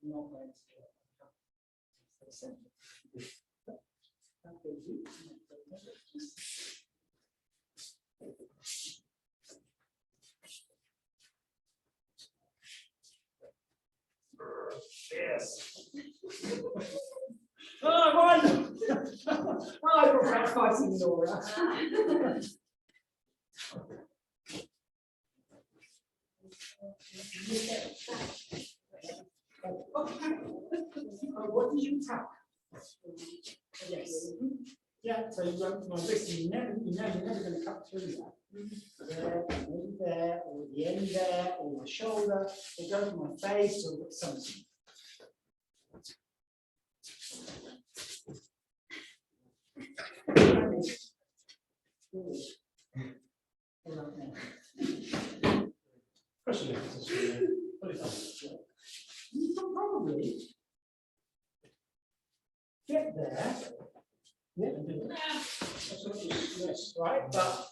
I'm not going to do it. Yes. Oh, I won! Oh, I got that fighting Laura. What did you tap? Yes. Yeah, so you went to my wrist, you know you're never going to cut through that. There, maybe there, or the end there, or my shoulder. They go to my face or something. Question. What is that? No problem. probably get there. Yeah, yes, right, but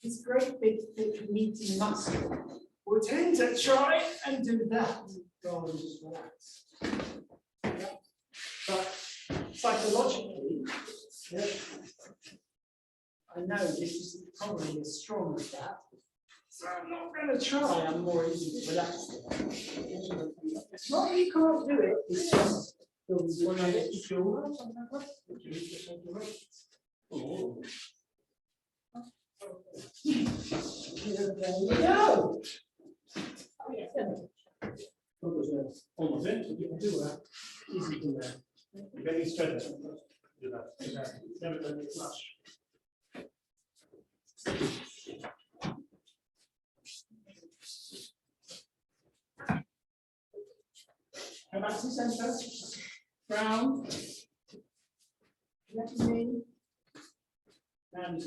this great big thick meaty muscle will tend to try and do that rather than just relax. Yeah. But psychologically, yeah, I know this is probably as strong as that, so I'm not going to try. I'm more easy to relax. It's not that you can't do it, it's just when I get you feel there you go. Almost it, you can do that. Easy to do that. You can straight do that. Never done it much. Come back to the centre. Round. Left knee. And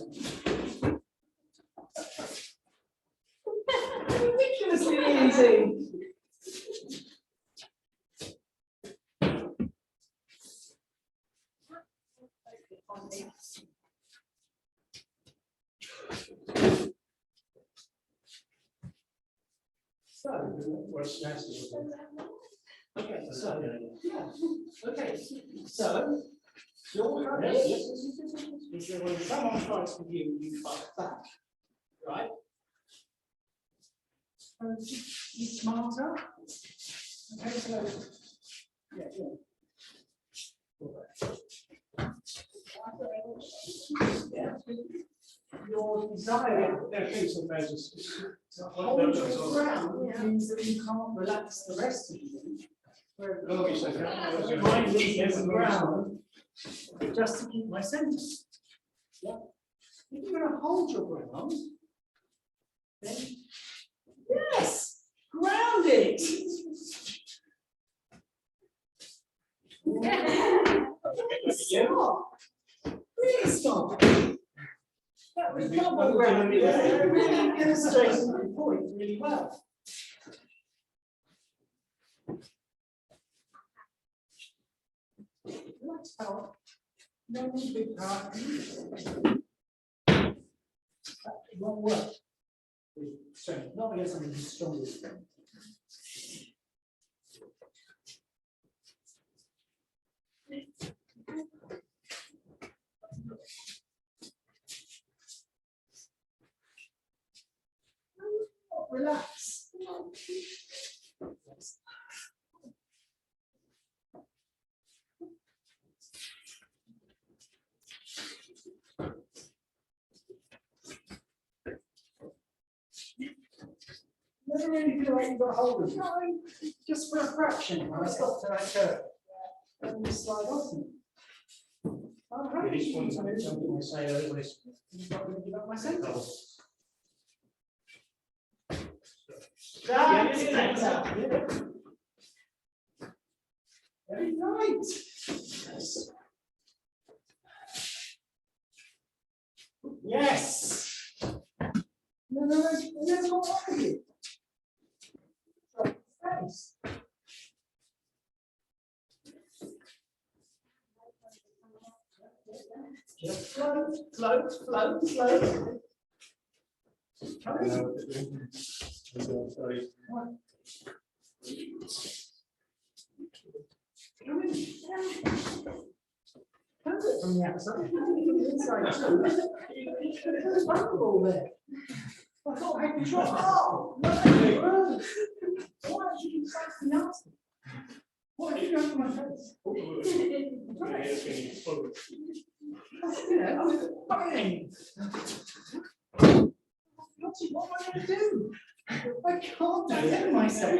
ridiculously easy. So, What's next? okay, so, yeah, okay, so, your habit is that when someone fights with you, you fight back, right? Be smarter. Okay, so, yeah. Yeah. Your desire hold your ground means that you can't relax the rest of you. My knee is the ground just to keep my center. Yeah. If you're going to hold your ground, then yes, ground it. Stop. Really stop. That was double ground. Really illustrating the point really well. Relax power. No need big power. That won't work with strength, not against something who's stronger than you. Relax. Never really feel like you've got a hold of it. Just for a fraction, when I stop to that curve, and you slide off me. This one's something I say always. You've got to give up my center. Yeah, That's better. Very right. Yes. Yes. No, that's not wrong with you. Thanks. Just float. Come in. Sorry. Come in. Come it from the outside. From the inside too. There's vulnerable there. I thought I could drop. Oh, no. Why did you decide to be nasty? What did you do to my face? You know, I was fine. What am I going to do? I can't defend myself.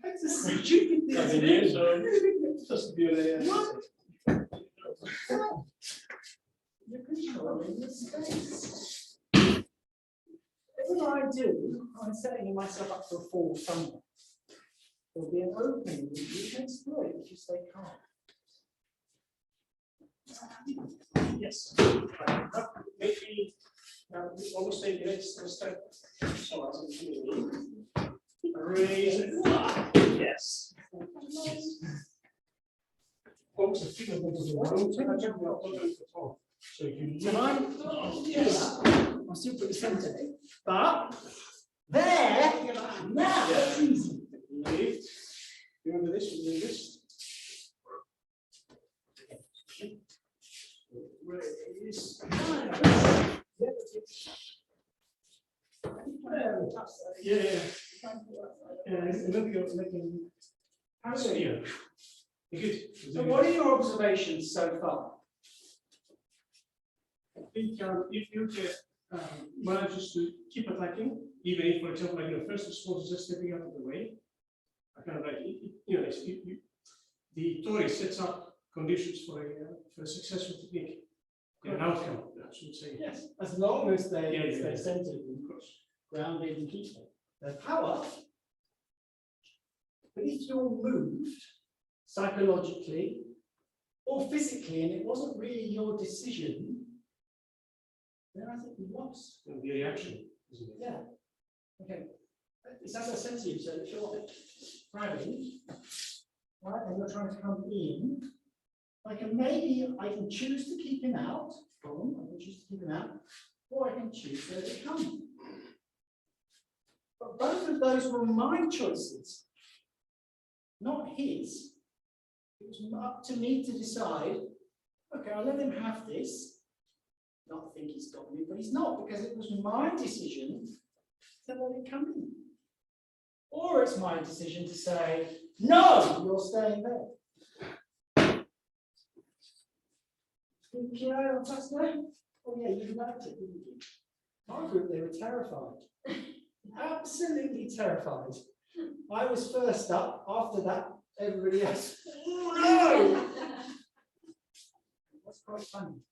That's a stupid thing to do. Just be What? You're controlling the space. Everything I do, I'm setting myself up for a fall somewhere. There'll be an opening that you can exploit if you stay calm. Yes. Maybe almost say the next step. So as a raise it. Yes. Folks, the figure that was around, I checked the opposite at all. So you So I'm still pretty centered, but there, now it's easy. lift. Remember this? Remember this? Where it is. Yeah. And then you're making. How's it? Yeah. Good. So what are your observations so far? I think if you can manage to keep attacking, even if, for example, like your first response is just stepping out of the way, I kind of like, the Tory sets up conditions for a successful technique, an outcome, I should say. Yes, as long as they Yeah. stay centered and grounded and keep their power. But if you're moved psychologically or physically and it wasn't really your decision, then I think you lost. And the reaction, isn't it? Yeah. Okay. It's as I said to you, so if you're throwing, right, and you're trying to come in, I can choose to keep him out, I can choose to keep him out, or I can choose where to come. But both of those were my choices, not his. It was up to me to decide, okay, I'll let him have this, not think he's got me, but he's not, because it was my decision to let it come in. Or it's my decision to say, no, you're staying there. Did I on Saturday? Oh yeah, you liked it, didn't you? My group, they were terrified. Absolutely terrified. I was first up, after that, everybody else, oh no! That's quite funny.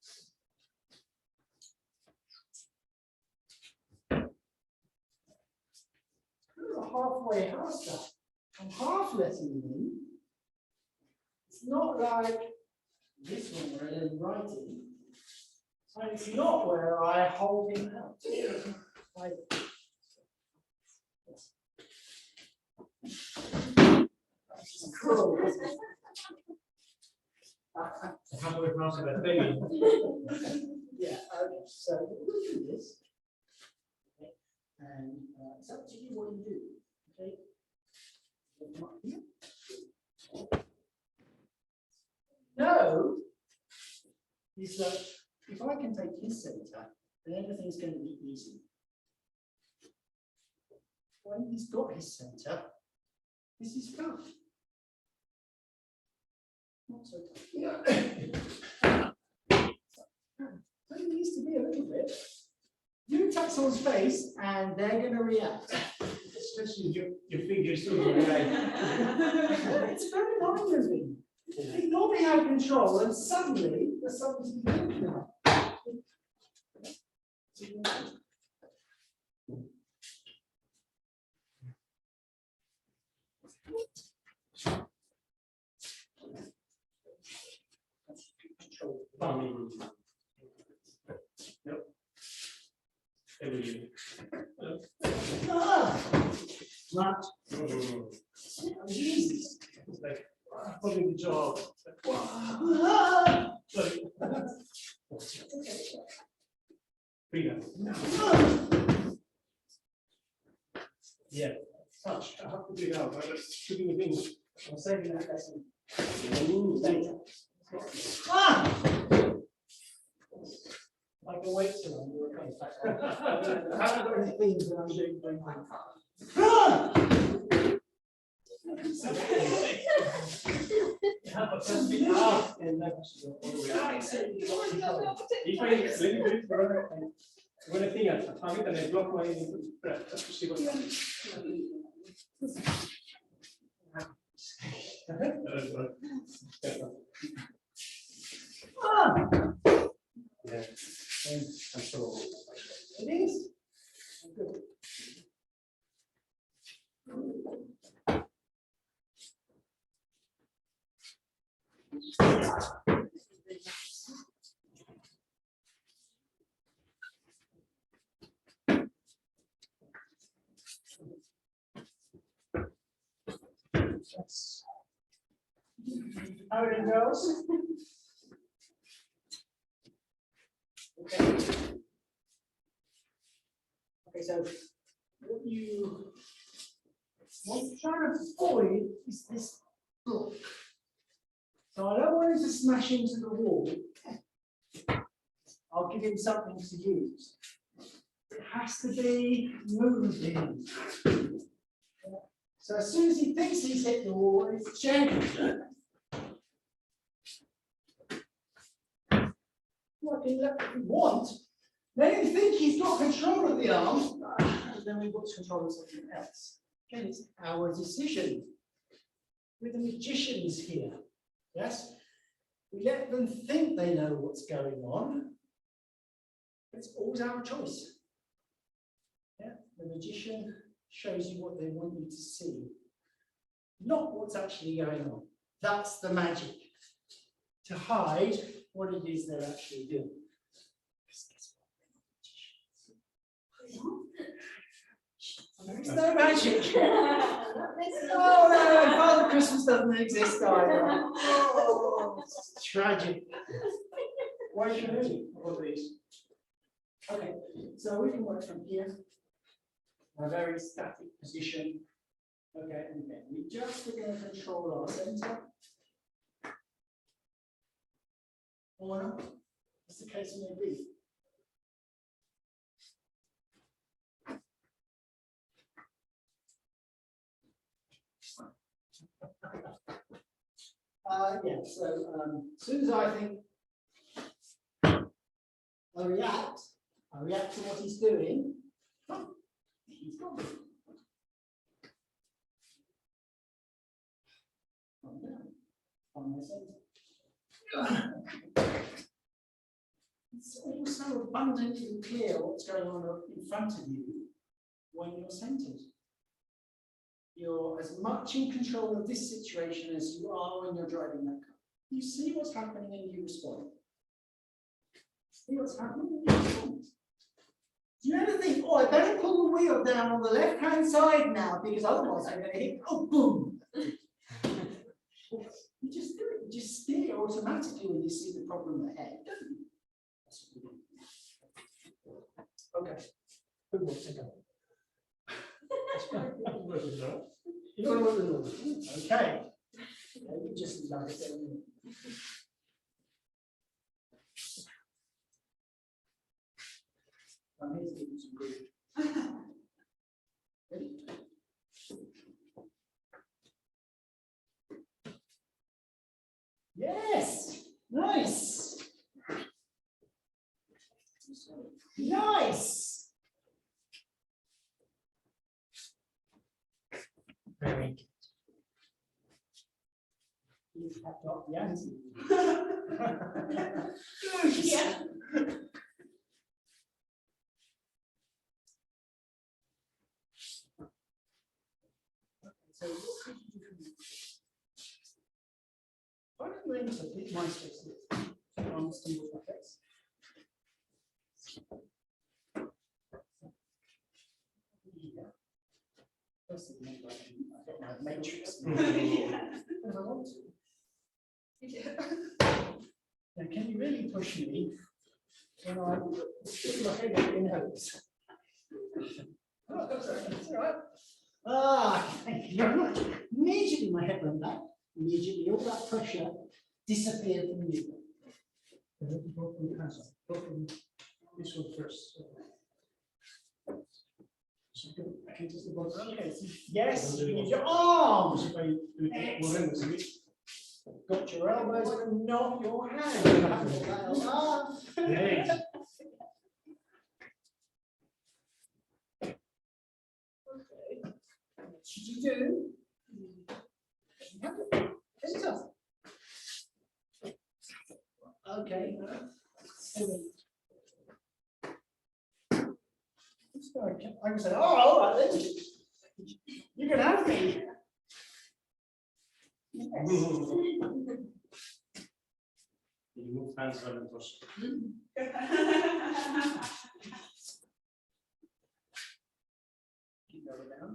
We're halfway past that. I'm half letting him in. It's not like this one where I let him right in. And it's not where I hold him out. That's cruel, isn't it? Halfway across that thing. Yeah, okay, so we'll do this. Okay. And it's up to you what you do. Okay. No, is that if I can take his center, then everything's going to be easy. When he's got his center, this is tough. Not so tough. Yeah. It needs to be a little bit. You attack someone's face and they're going to react. Especially your fingers to the right. It's very mind moving. They normally have control and suddenly there's something to be thinking about. Yep. Every Not easy. It's like holding the jaw. Freedom. Yeah. Touch. I have to dig out. I'm just shooting the things. I'm saving that lesson. Later. I can wait till I'm okay. I haven't got any things that I'm doing very well. Have a fantastic art and if I let me do it forever, when I think I have it and I block my breath just to see what happens. Yeah. And so It is. Good. How it goes? Okay. Okay, so what you want to try to avoid is this block. So I don't want him to smash into the wall. I'll give him something to use. It has to be moving. So as soon as he thinks he's hit the wall, it's changed. Well, I can let if you want. Then you think he's got control of the arm, and then we've got control of something else. Again, it's our decision. We're the magicians here. Yes? We let them think they know what's going on. It's always our choice. Yeah? The magician shows you what they want you to see, not what's actually going on. That's the magic. To hide what it is they're actually doing. There's no magic. Oh no, Father Christmas doesn't exist either. Oh, it's tragic. Why should we? All these. Okay, so we can work from here. A very static position. Okay, and again, we just are going to control our center. Or not, as the case may be. Yeah, so as soon as I think I react to what he's doing, he's gone. On my center. It's also abundantly clear what's going on in front of you when you're centered. You're as much in control of this situation as you are when you're driving that car. You see what's happening and you respond. See what's happening and you respond. Do you ever think, oh, I better pull the wheel down on the left-hand side now because otherwise I'm going to hit, oh, boom. You just do it. You just steer automatically when you see the problem ahead, don't you? That's what we do. Okay. Who wants to go? You don't want to know. Okay. You just like it. I'm here to give you some good. Ready? Yes. Nice. Nice. Very good. You've kept up the ante. Yeah. So what could you do for me? I don't know to pick my space. I'm still with my face. I got my matrix. If I want to. Now, can you really push me when I put my head up your nose? Oh, that's all right. Ah, thank you very much. Immediately my head went back. Immediately all that pressure disappeared from you. Go from the cancer. Go from this one first. I can just about okay. Yes, use your arms. Got your elbows, but not your hands. Legs. Okay. What should you do? Enter. Okay. I can say, oh, all right, then. You can have me. Yes. You move hands around and push. Keep going down.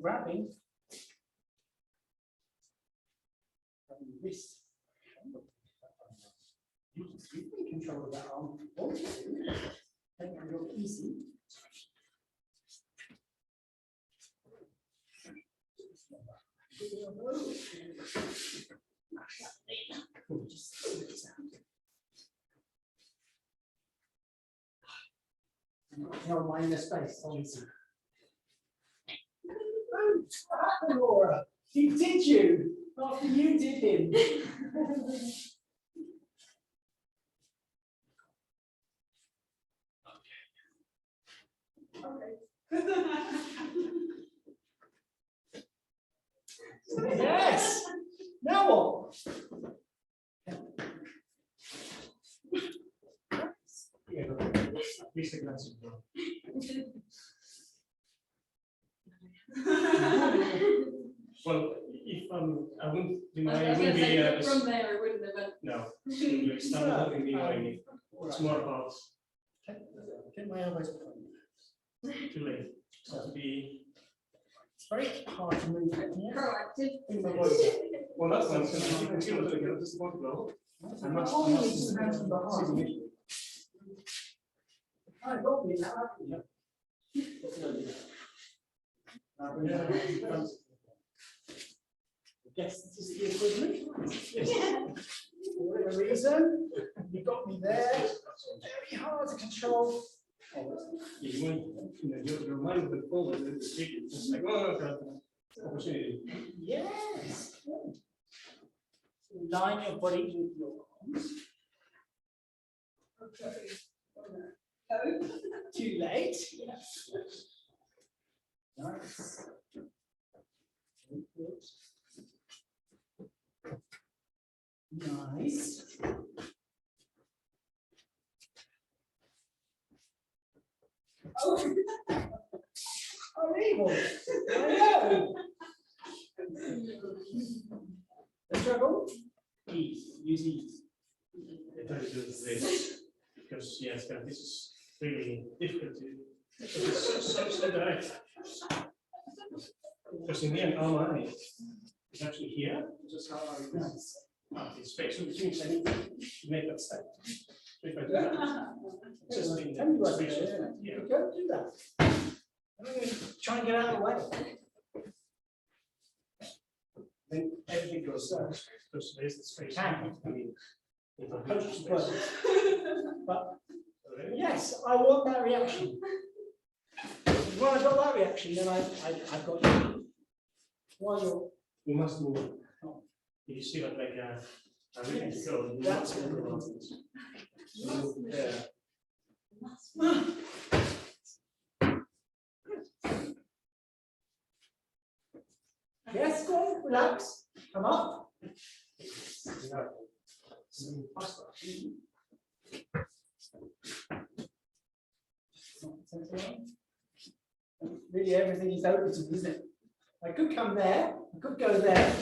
grabbing. Grabbing the wrist. You can control that arm if you want to. Make it real easy. Don't mind the space, obviously. Oh, Laura, he did you after you did him. Yes. Now what? Yeah, but at least I can answer it. Well, if I wouldn't deny it wouldn't be from there, it wouldn't have been. no. It's not helping me what I need. It's more about Get my elbows behind. too late. So to be It's very hard to move. Proactive. Bring my voice up. well, that's one. You can feel it. You just want to go. I must. Oh, it's just hands from behind. I got me now, haven't you? I guess this is the equivalent. Yes. For whatever reason, you got me there. Very hard to control. You want, your mind will fall and then the speak. It's just like, oh, God, opportunity. Yes. Line your body with your arms. Okay. Too late. Yes. Nice. Very good. Nice. Oh, horrible. I know. The struggle? Ease. Use ease. I try to do this because yes, this is really difficult to. It's so direct. Because in the end, our mind is actually here. Just how I Nice. it's space in between. So I need to make that step. So if I do that, it's just in Tell me the what space. to do. Yeah. Go do that. I'm going to try and get out of the way. Then everything goes down. Because there's the space. Can. I mean, if I Coach push is the well. space. But Already? yes, I want that reaction. When I got that reaction, then I've got you. While you're You must move. If you see that like a really Yes, go, you that's must move what around. it is. So move there. Yes, go on, relax. Come up. Yeah. Faster. Really, everything is open to me, isn't it? I could come there, I could go there.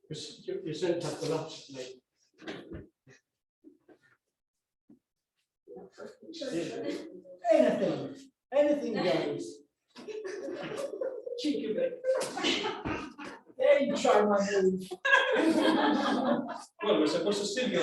Because you shouldn't have collapsed like. Anything goes. Cheek of it. There you try my move. Well, we're supposed to still go.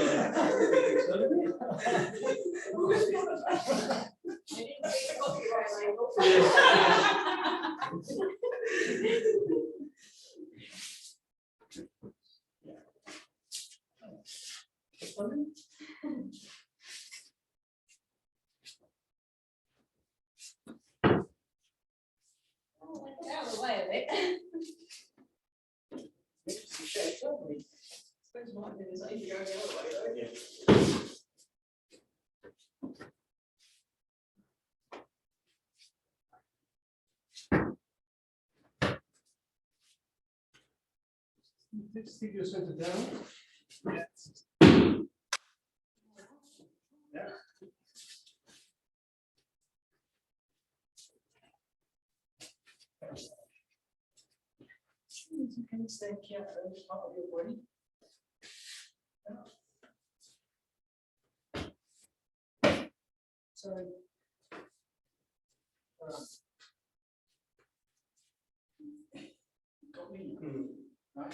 Out of the way of it. Suppose my thing is like if you're going the other way, though. Yeah. Let's take your center down. Yeah. You can extend care as part of your body. So, got me now, right?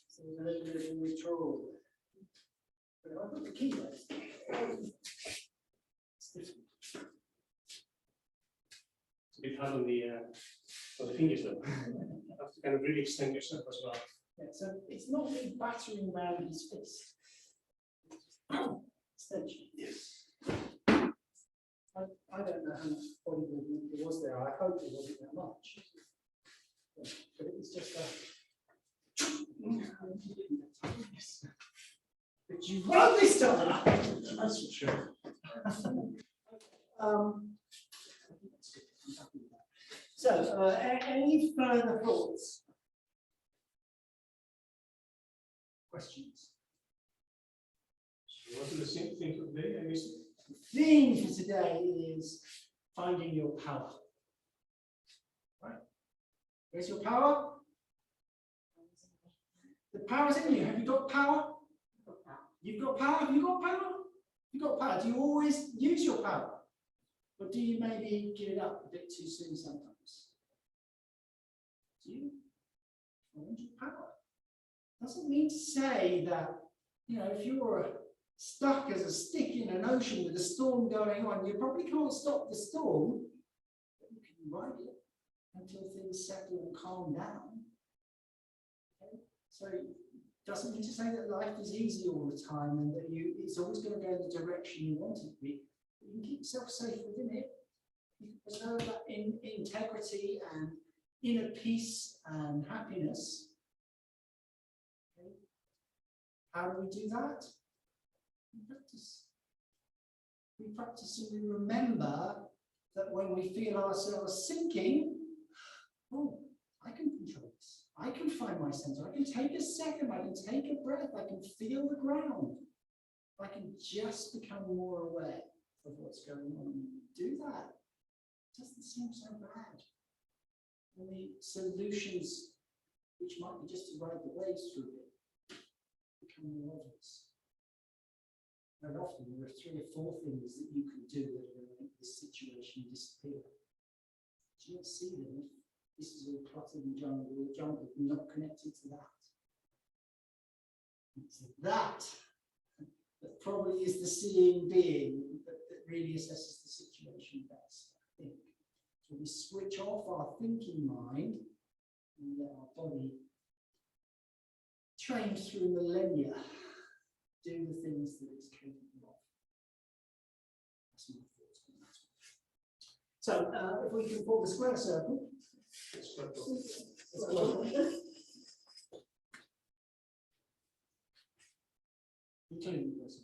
So there's a little bit of a withdrawal. But if I put the key there, it's different. It's a bit hard on the fingers though. You have to kind of really extend yourself as well. Yeah, so it's not me battering around his fist. Extension. Yes. I don't know how much body movement there was there. I hope it wasn't that much. Yeah, but it was just a. But you won this time. That's for sure. So, any further thoughts? Questions? What's the same thing for today? I missed it. The theme for today is finding your power. Right? Where's your power? The power's in you. Have you got power? You've got power? Have you got power? You've got power. Do you always use your power? Or do you maybe give it up a bit too soon sometimes? Do you? Find your power. Doesn't mean to say that, if you're stuck as a stick in an ocean with a storm going on, you probably can't stop the storm, but you can ride it until things settle and calm down. Okay? So it doesn't mean to say that life is easy all the time and that it's always going to go in the direction you want it to be. But you can keep yourself safe within it. You can preserve that integrity and inner peace and happiness. Okay? How do we do that? We practice. We practice and we remember that when we feel ourselves sinking, oh, I can control this. I can find my center. I can take a second. I can take a breath. I can feel the ground. I can just become more aware of what's going on. Do that. It doesn't seem so bad. And the solutions, which might be just to ride the waves through it, become more obvious. Very often there are 3 or 4 things that you can do that are going to make this situation disappear. Do you not see them? This is all cluttered and jungle, you're not connected to that. It's that probably is the seeing being that really assesses the situation best, I think. So we switch off our thinking mind and let our body, trained through millennia, do the things that it's capable of. That's my thoughts on that. So if we can form a square circle. Including the person.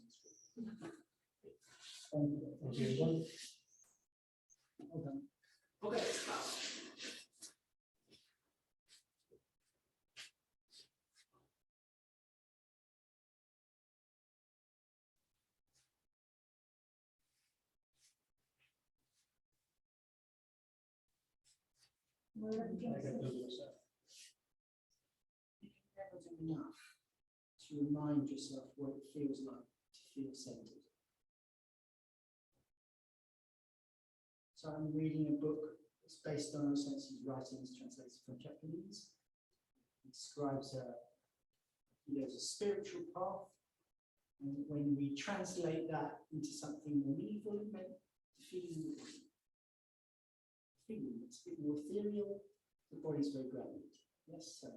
Okay, one. Okay. I can do myself. You can never do enough to remind yourself what it feels like to feel centered. So I'm reading a book that's based on Osensi's writings, translated from Japanese. It describes a spiritual path, and when we translate that into something more meaningful, it meant the feeling. It's a bit more ethereal, the body's very grounded. Yes, so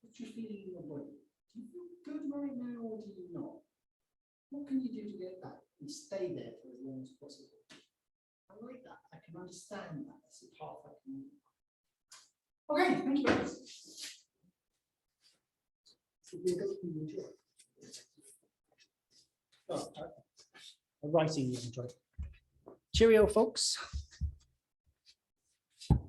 what's your feeling in your body? Do you feel good right now or do you not? What can you do to get that and stay there for as long as possible? I like that. I can understand that. That's a path I can move. Okay, thank you very much. Writing you enjoyed. Cheerio, folks.